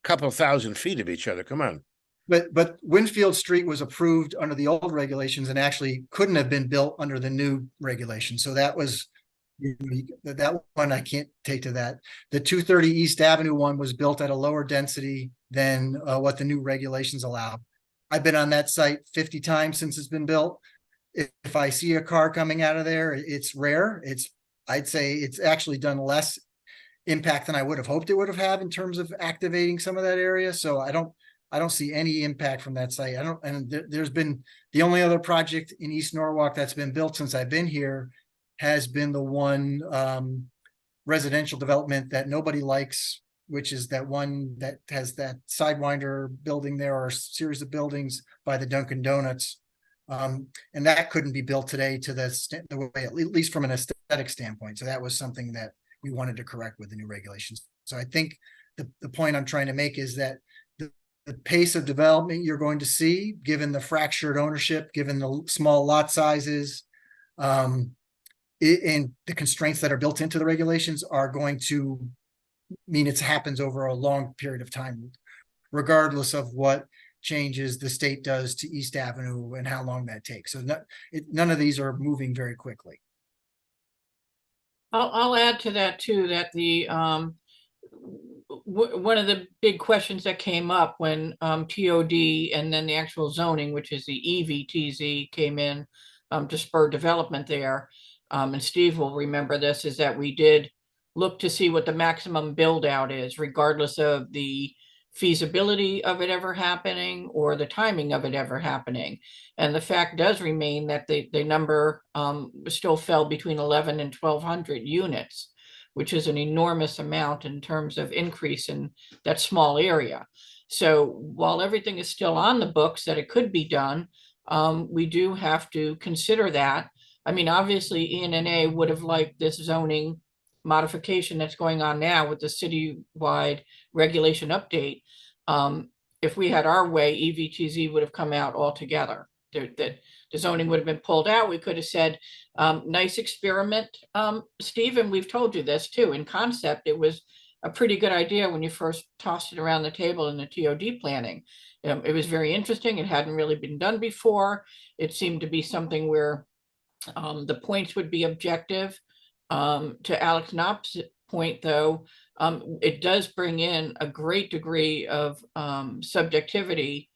a couple of 1,000 feet of each other. Come on. But Winfield Street was approved under the old regulations and actually couldn't have been built under the new regulation. So that was, that one I can't take to that. The 230 East Avenue one was built at a lower density than what the new regulations allow. I've been on that site 50 times since it's been built. If I see a car coming out of there, it's rare. I'd say it's actually done less impact than I would have hoped it would have had in terms of activating some of that area. So I don't see any impact from that site. There's been the only other project in East Norwalk that's been built since I've been here has been the one residential development that nobody likes, which is that one that has that Sidewinder building there, or a series of buildings by the Dunkin' Donuts. And that couldn't be built today to the way, at least from an aesthetic standpoint. So that was something that we wanted to correct with the new regulations. So I think the point I'm trying to make is that the pace of development you're going to see, given the fractured ownership, given the small lot sizes, and the constraints that are built into the regulations, are going to mean it happens over a long period of time, regardless of what changes the state does to East Avenue and how long that takes. So none of these are moving very quickly. I'll add to that too, that the one of the big questions that came up when TOD and then the actual zoning, which is the EVTZ, came in to spur development there, and Steve will remember this, is that we did look to see what the maximum build out is, regardless of the feasibility of it ever happening or the timing of it ever happening. And the fact does remain that the number still fell between 11 and 1,200 units, which is an enormous amount in terms of increase in that small area. So while everything is still on the books that it could be done, we do have to consider that. I mean, obviously ENNA would have liked this zoning modification that's going on now with the citywide regulation update. If we had our way, EVTZ would have come out altogether. That the zoning would have been pulled out. We could have said, nice experiment, Steve, and we've told you this too. In concept, it was a pretty good idea when you first tossed it around the table in the TOD planning. It was very interesting. It hadn't really been done before. It seemed to be something where the points would be objective. To Alex Knopp's point, though, it does bring in a great degree of subjectivity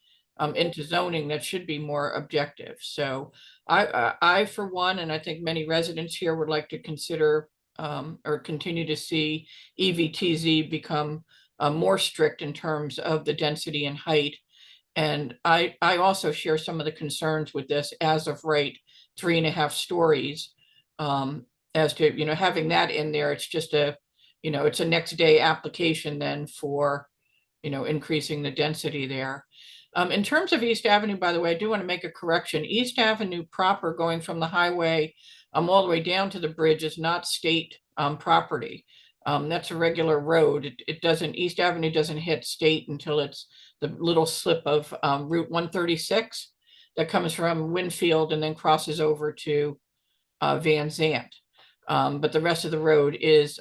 into zoning that should be more objective. So I, for one, and I think many residents here would like to consider or continue to see EVTZ become more strict in terms of the density and height. And I also share some of the concerns with this as of right, 3.5 stories. As to, you know, having that in there, it's just a, you know, it's a next day application then for, you know, increasing the density there. In terms of East Avenue, by the way, I do want to make a correction. East Avenue proper, going from the highway all the way down to the bridge, is not state property. That's a regular road. It doesn't, East Avenue doesn't hit state until it's the little slip of Route 136 that comes from Winfield and then crosses over to Van Zandt. But the rest of the road is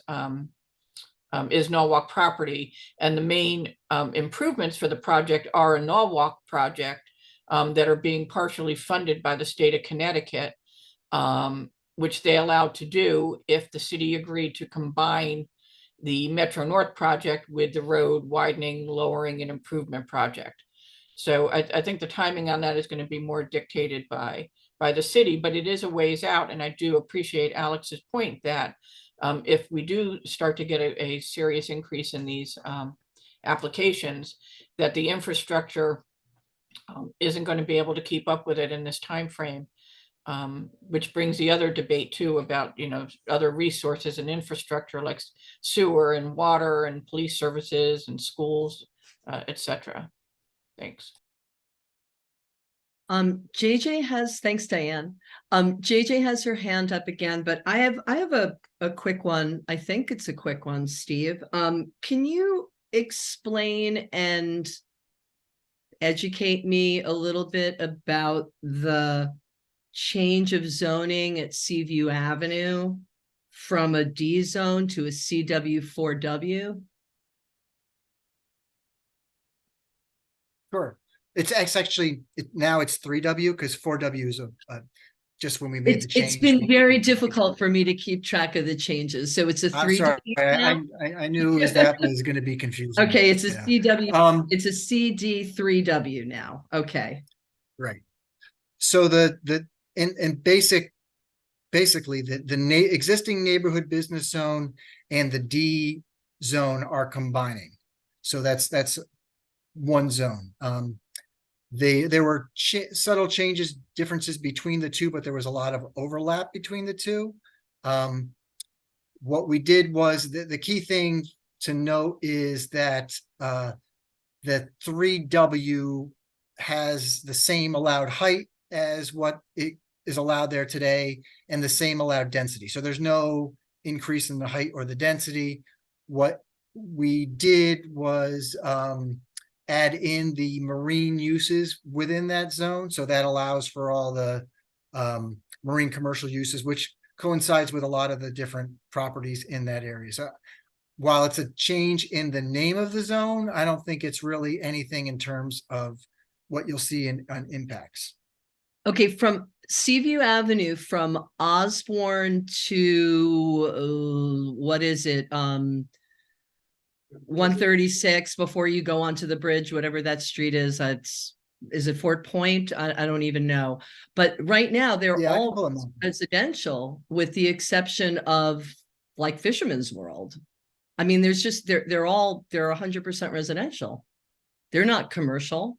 Norwalk property, and the main improvements for the project are a Norwalk project, that are being partially funded by the state of Connecticut, which they allowed to do if the city agreed to combine the Metro North project with the road widening, lowering, and improvement project. So I think the timing on that is going to be more dictated by the city, but it is a ways out. And I do appreciate Alex's point that if we do start to get a serious increase in these applications, that the infrastructure isn't going to be able to keep up with it in this time frame. Which brings the other debate too about, other resources and infrastructure like sewer and water and police services and schools, etc. Thanks. Thanks, Diane. JJ has her hand up again, but I have a quick one. I think it's a quick one, Steve. Can you explain and educate me a little bit about the change of zoning at Seaview Avenue from a D zone to a CW4W? Sure. It's actually, now it's 3W because 4W is just when we made the change. It's been very difficult for me to keep track of the changes. So it's a I'm 3W sorry, now? I knew that was going to be confusing. Okay, it's a Yeah. CW, it's a CD3W now. Okay. Right. So basically the existing neighborhood business zone and the D zone are combining. So that's one zone. There were subtle changes, differences between the two, but there was a lot of overlap between the two. What we did was the key thing to note is that the 3W has the same allowed height as what it is allowed there today and the same allowed density. So there's no increase in the height or the density. What we did was add in the marine uses within that zone. So that allows for all the marine commercial uses, which coincides with a lot of the different properties in that area. So while it's a change in the name of the zone, I don't think it's really anything in terms of what you'll see on impacts. Okay, from Seaview Avenue, from Osborne to what is it? 136 before you go onto the bridge, whatever that street is. Is it Fort Point? I don't even know. But right now they're all residential, with the exception of like Fisherman's World. I mean, they're 100% residential. They're not commercial.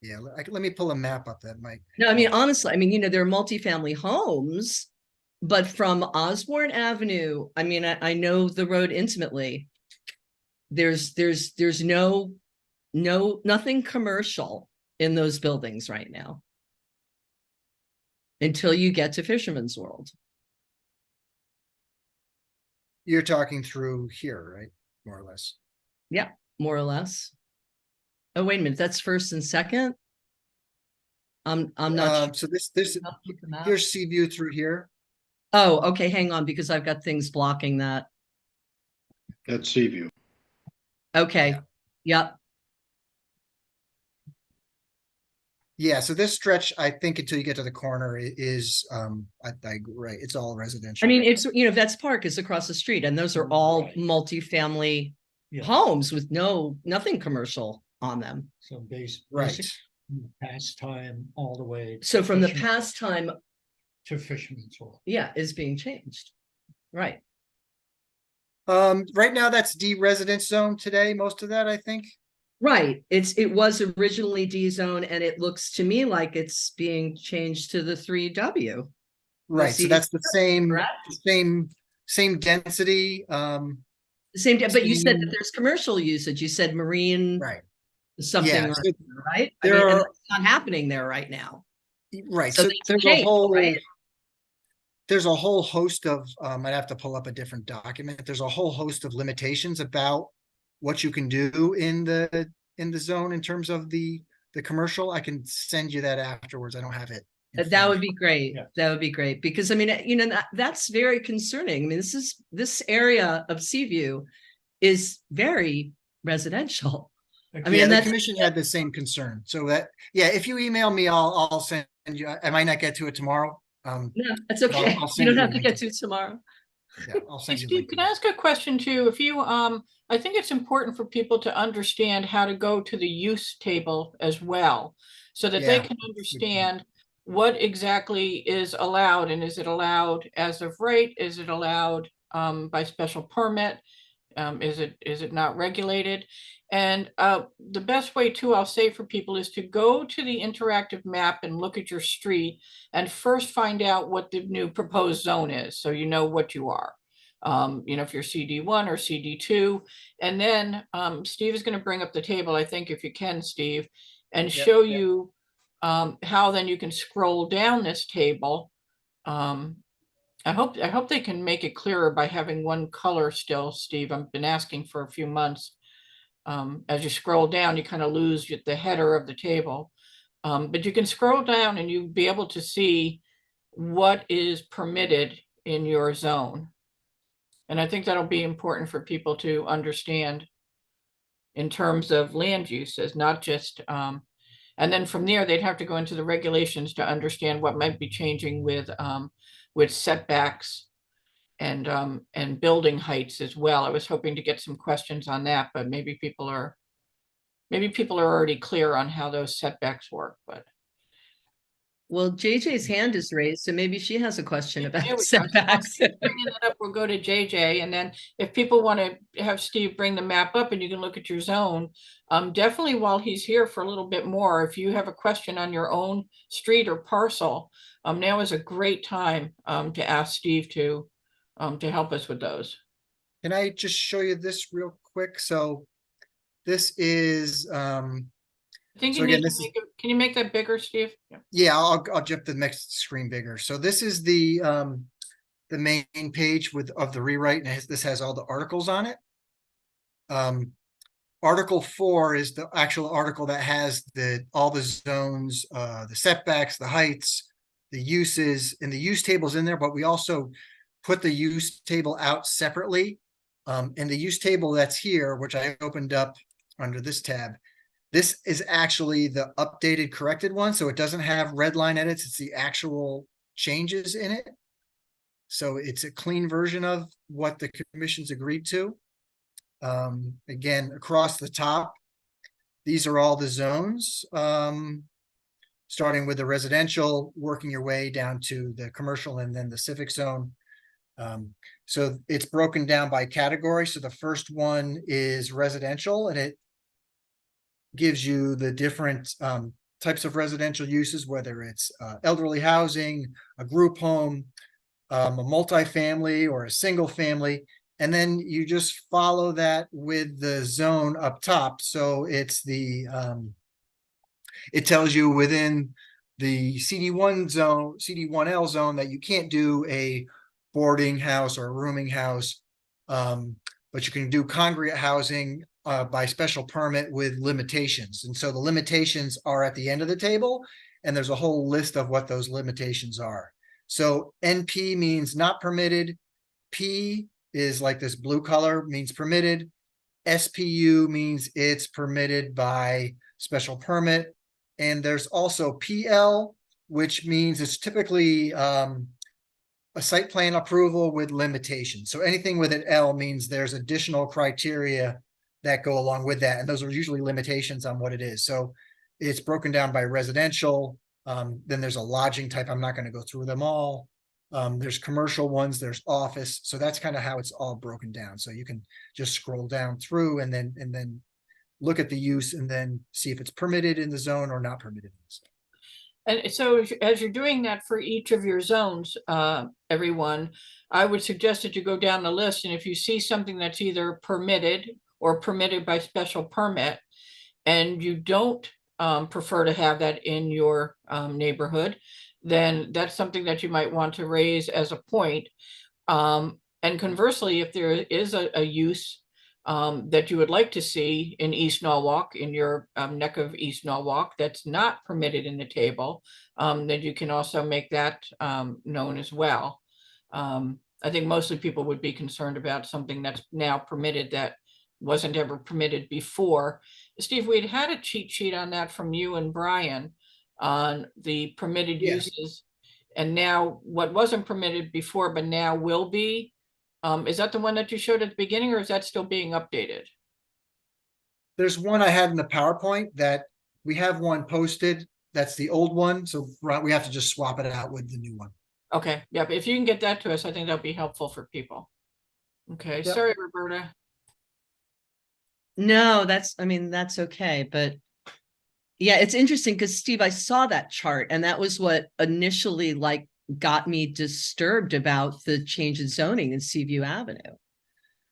Yeah, let me pull a map up that might. No, I mean, honestly, I mean, they're multifamily homes, but from Osborne Avenue, I mean, I know the road intimately. There's nothing commercial in those buildings right now until you get to Fisherman's World. You're talking through here, right? More or less. Yeah, more or less. Oh, wait a minute. That's first and second. I'm not sure. So here's Seaview through here. Oh, okay. Hang on, because I've got things blocking that. That's Seaview. Okay. Yep. Yeah. So this stretch, I think, until you get to the corner is, right. It's all residential. I mean, it's, Vets Park is across the street, and those are all multifamily homes with nothing commercial on them. So right. Pastime all the way. So from the pastime to Fisherman's World. Yeah, is being changed. Right. Right now that's D residence zone today, most of that, I think. Right. It was originally D zone, and it looks to me like it's being changed to the 3W. Right. So that's the same density. But you said that there's commercial usage. You said marine. Right. Something, yeah, so right? I mean, and that's not happening there right now. Right. So there's a whole host of, I'd have to pull up a different document. There's a whole host of limitations about what you can do in the zone in terms of the commercial. I can send you that afterwards. I don't have it. That would be great. Yeah. That would be great, because I mean, that's very concerning. I mean, this area of Seaview is very residential. I Yeah, mean, the that's, commission had the same concern. So that, yeah, if you email me, I'll send you, I might not get to it tomorrow. no, that's But okay. I'll You send don't you a have to link get to to tomorrow. Yeah, I'll Hey, send you a Steve, link. can to I it. ask a question too? If you, I think it's important for people to understand how to go to the use table as well, so that they Yeah. can understand what exactly is allowed, and is it allowed as of right? Is it allowed by special permit? Is it not regulated? And the best way too, I'll say for people, is to go to the interactive map and look at your street and first find out what the new proposed zone is, so you know what you are. You know, if you're CD1 or CD2, and then Steve is going to bring up the table, I think, if you can, Steve, and show you how then you can scroll down this table. I hope they can make it clearer by having one color still, Steve. I've been asking for a few months. As you scroll down, you kind of lose the header of the table. But you can scroll down and you'll be able to see what is permitted in your zone. And I think that'll be important for people to understand in terms of land uses, not just, and then from there, they'd have to go into the regulations to understand what might be changing with setbacks and building heights as well. I was hoping to get some questions on that, but maybe people are already clear on how those setbacks work, but. Well, JJ's hand is raised, so maybe she has a question There about we go. So setbacks. while Steve's bringing that up, we'll go to JJ, and then if people want to have Steve bring the map up and you can look at your zone, definitely while he's here for a little bit more, if you have a question on your own street or parcel, now is a great time to ask Steve to help us with those. Can I just show you this real quick? So this is, I think So you again, need to this is- make it, can you make that bigger, Steve? Yeah. yeah, I'll jump the next screen bigger. So this is the main page of the rewrite, and this has all the articles on it. Article 4 is the actual article that has all the zones, the setbacks, the heights, the uses, and the use tables in there, but we also put the use table out separately. And the use table that's here, which I opened up under this tab, this is actually the updated corrected one. So it doesn't have red line edits. It's the actual changes in it. So it's a clean version of what the commission's agreed to. Again, across the top, these are all the zones, starting with the residential, working your way down to the commercial and then the civic zone. So it's broken down by category. So the first one is residential, and it gives you the different types of residential uses, whether it's elderly housing, a group home, a multifamily, or a single family. And then you just follow that with the zone up top. So it's it tells you within the CD1 zone, CD1L zone, that you can't do a boarding house or a rooming house, but you can do congregate housing by special permit with limitations. And so the limitations are at the end of the table, and there's a whole list of what those limitations are. So NP means not permitted. P is like this blue color, means permitted. SPU means it's permitted by special permit. And there's also PL, which means it's typically a site plan approval with limitations. So anything with an L means there's additional criteria that go along with that. And those are usually limitations on what it is. So it's broken down by residential. Then there's a lodging type. I'm not going to go through them all. There's commercial ones, there's office. So that's kind of how it's all broken down. So you can just scroll down through and then look at the use and then see if it's permitted in the zone or not permitted in the zone. And so as you're doing that for each of your zones, everyone, I would suggest that you go down the list, and if you see something that's either permitted or permitted by special permit, and you don't prefer to have that in your neighborhood, then that's something that you might want to raise as a point. And conversely, if there is a use that you would like to see in East Norwalk, in your neck of East Norwalk, that's not permitted in the table, then you can also make that known as well. I think mostly people would be concerned about something that's now permitted that wasn't ever permitted before. Steve, we'd had a cheat sheet on that from you and Brian on the permitted Yes. uses. And now what wasn't permitted before, but now will be. Is that the one that you showed at the beginning, or is that still being updated? There's one I had in the PowerPoint that we have one posted. That's the old one. So we have to just swap it out with the new one. Okay, yeah, but if you can get that to us, I think that'll be helpful for people. Okay, Yep. sorry, Roberta. No, I mean, that's okay, but yeah, it's interesting because Steve, I saw that chart and that was what initially like got me disturbed about the change in zoning in Seaview Avenue.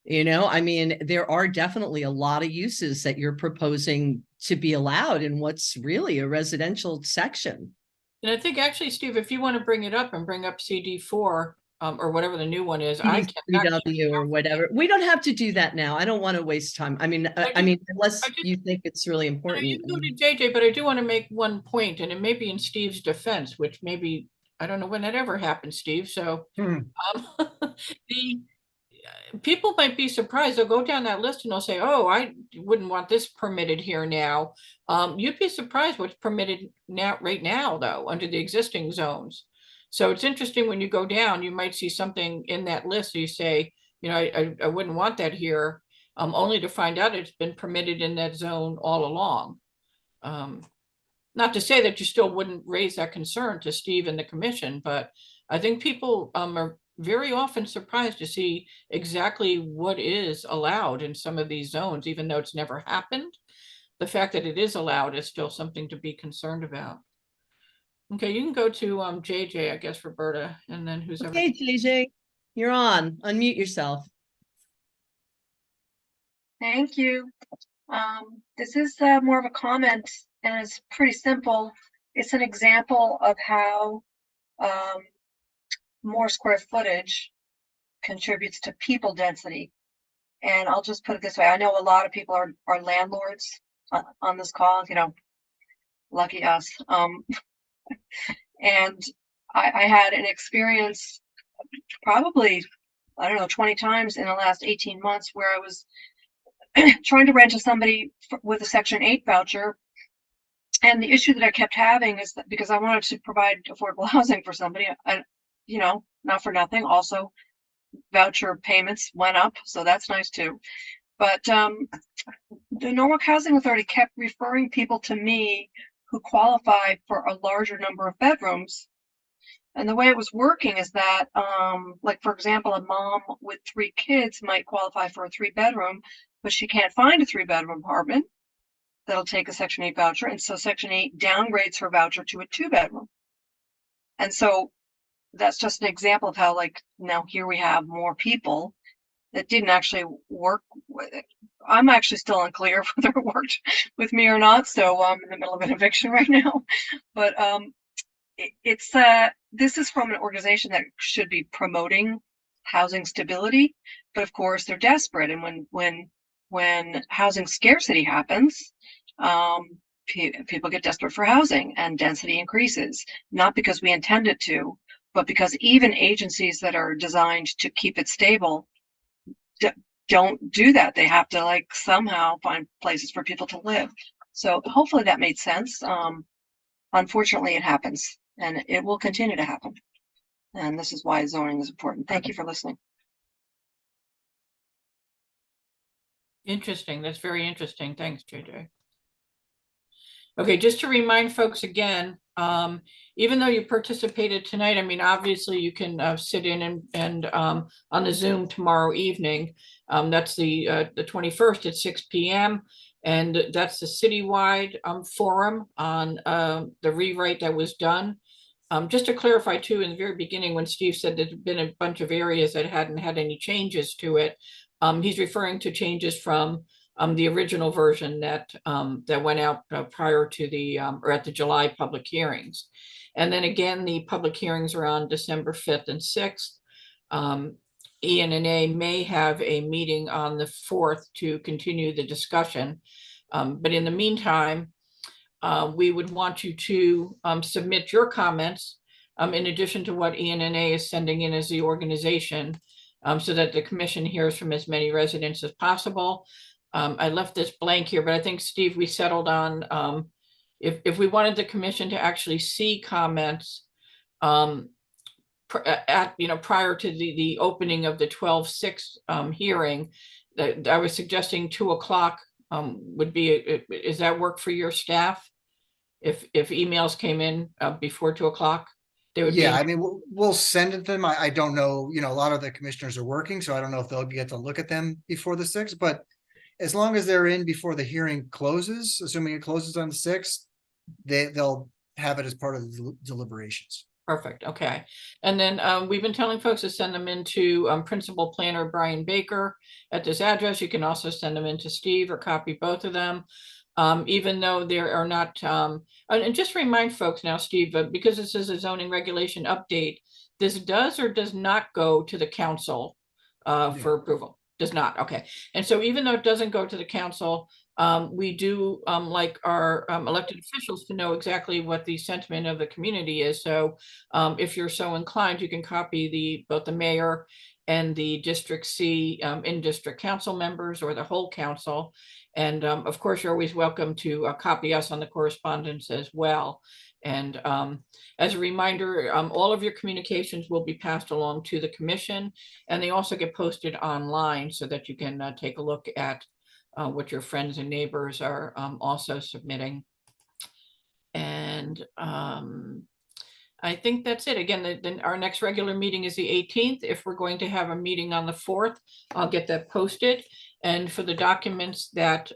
You know, I mean, there are definitely a lot of uses that you're proposing to be allowed in what's really a residential section. And I think actually, Steve, if you want to bring it up and bring up CD4 or whatever the new one is, I can actually, CW or whatever. We don't have to do that now. I don't want to waste time. I mean, unless you think it's really you important. can go to JJ, but I do want to make one point, and it may be in Steve's defense, which maybe, I don't know when that ever happened, Steve. So the people might be surprised. They'll go down that list and they'll say, oh, I wouldn't want this permitted here now. You'd be surprised what's permitted now, right now, though, under the existing zones. So it's interesting when you go down, you might see something in that list. You say, you know, I wouldn't want that here, only to find out it's been permitted in that zone all along. Not to say that you still wouldn't raise that concern to Steve and the commission, but I think people are very often surprised to see exactly what is allowed in some of these zones, even though it's never happened. The fact that it is allowed is still something to be concerned about. Okay, you can go to JJ, I guess, Roberta, and then who's Okay, JJ, you're on. Unmute yourself. Thank you. This is more of a comment, and it's pretty simple. It's an example of how more square footage contributes to people density. And I'll just put it this way. I know a lot of people are landlords on this call, you know, lucky us. And I had an experience probably, I don't know, 20 times in the last 18 months where I was trying to rent to somebody with a Section 8 voucher. And the issue that I kept having is that because I wanted to provide affordable housing for somebody, you know, not for nothing, also voucher payments went up, so that's nice too. But the Norwalk Housing Authority kept referring people to me who qualify for a larger number of bedrooms. And the way it was working is that, like, for example, a mom with 3 kids might qualify for a 3-bedroom, but she can't find a 3-bedroom apartment that'll take a Section 8 voucher. And so Section 8 downgrades her voucher to a 2-bedroom. And so that's just an example of how, like, now here we have more people that didn't actually work with it. I'm actually still unclear whether it worked with me or not. So I'm in the middle of an eviction right now. But this is from an organization that should be promoting housing stability. But of course, they're desperate. And when housing scarcity happens, people get desperate for housing and density increases, not because we intend it to, but because even agencies that are designed to keep it stable don't do that. They have to, like, somehow find places for people to live. So hopefully that made sense. Unfortunately, it happens, and it will continue to happen. And this is why zoning is important. Thank you for listening. Interesting. That's very interesting. Thanks, JJ. Okay, just to remind folks again, even though you participated tonight, I mean, obviously you can sit in and on the Zoom tomorrow evening. That's the 21st at 6 p.m. And that's the citywide forum on the rewrite that was done. Just to clarify too, in the very beginning, when Steve said there's been a bunch of areas that hadn't had any changes to it, he's referring to changes from the original version that went out prior to the or at the July public hearings. And then again, the public hearings are on December 5th and 6th. ENNA may have a meeting on the 4th to continue the discussion. But in the meantime, we would want you to submit your comments in addition to what ENNA is sending in as the organization, so that the commission hears from as many residents as possible. I left this blank here, but I think, Steve, we settled on, if we wanted the commission to actually see comments, prior to the opening of the 12/6 hearing, that I was suggesting 2 o'clock would be, is that work for your staff? If emails came in before 2 o'clock, they would be. Yeah, I mean, we'll send it to them. I don't know, a lot of the commissioners are working, so I don't know if they'll get to look at them before the 6th, but as long as they're in before the hearing closes, assuming it closes on the 6th, they'll have it as part of the deliberations. Perfect, okay. And then we've been telling folks to send them into Principal Planner Brian Baker at this address. You can also send them into Steve or copy both of them. Even though there are not, and just remind folks now, Steve, because this is a zoning regulation update, this does or does not go to the council for approval? Does not, okay. And so even though it doesn't go to the council, we do like our elected officials to know exactly what the sentiment of the community is. So if you're so inclined, you can copy both the mayor and the District C in-district council members or the whole council. And of course, you're always welcome to copy us on the correspondence as well. And as a reminder, all of your communications will be passed along to the commission, and they also get posted online so that you can take a look at what your friends and neighbors are also submitting. And I think that's it. Again, then our next regular meeting is the 18th. If we're going to have a meeting on the 4th, I'll get that posted. And for the documents that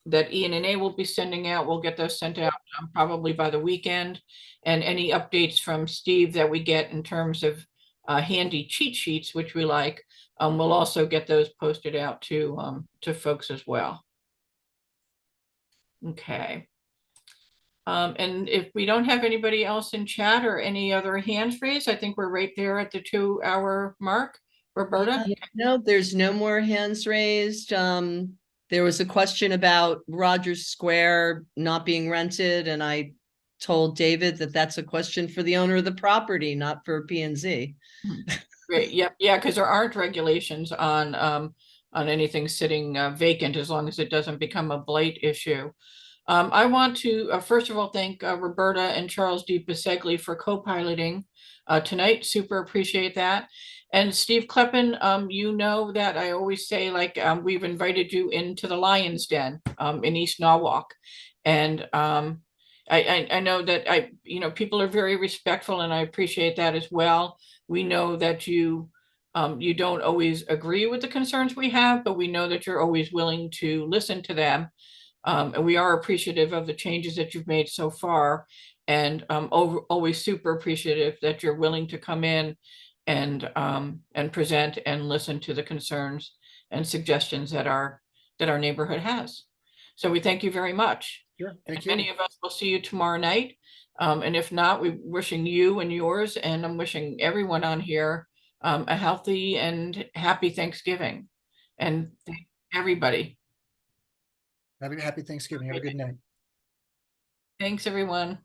that ENNA will be sending out, we'll get those sent out probably by the weekend. And any updates from Steve that we get in terms of handy cheat sheets, which we like, we'll also get those posted out to folks as well. Okay. And if we don't have anybody else in chat or any other hands raised, I think we're right there at the 2-hour mark. Roberta? No, there's no more hands raised. There was a question about Rogers Square not being rented, and I told David that that's a question for the owner of the property, not for P&Z. Great, yep, yeah, because there aren't regulations on anything sitting vacant as long as it doesn't become a blight issue. I want to first of all thank Roberta and Charles D. Bisegli for co-piloting tonight. Super appreciate that. And Steve Kleppin, you know that I always say, like, we've invited you into the Lion's Den in East Norwalk. And I know that people are very respectful, and I appreciate that as well. We know that you don't always agree with the concerns we have, but we know that you're always willing to listen to them. And we are appreciative of the changes that you've made so far, and always super appreciative that you're willing to come in and present and listen to the concerns and suggestions that our neighborhood has. So we thank you very much. Sure, thank you. Many of us will see you tomorrow night. And if not, we're wishing you and yours, and I'm wishing everyone on here a healthy and happy Thanksgiving. And thank everybody. Happy Thanksgiving. Have a good night. Thanks, everyone.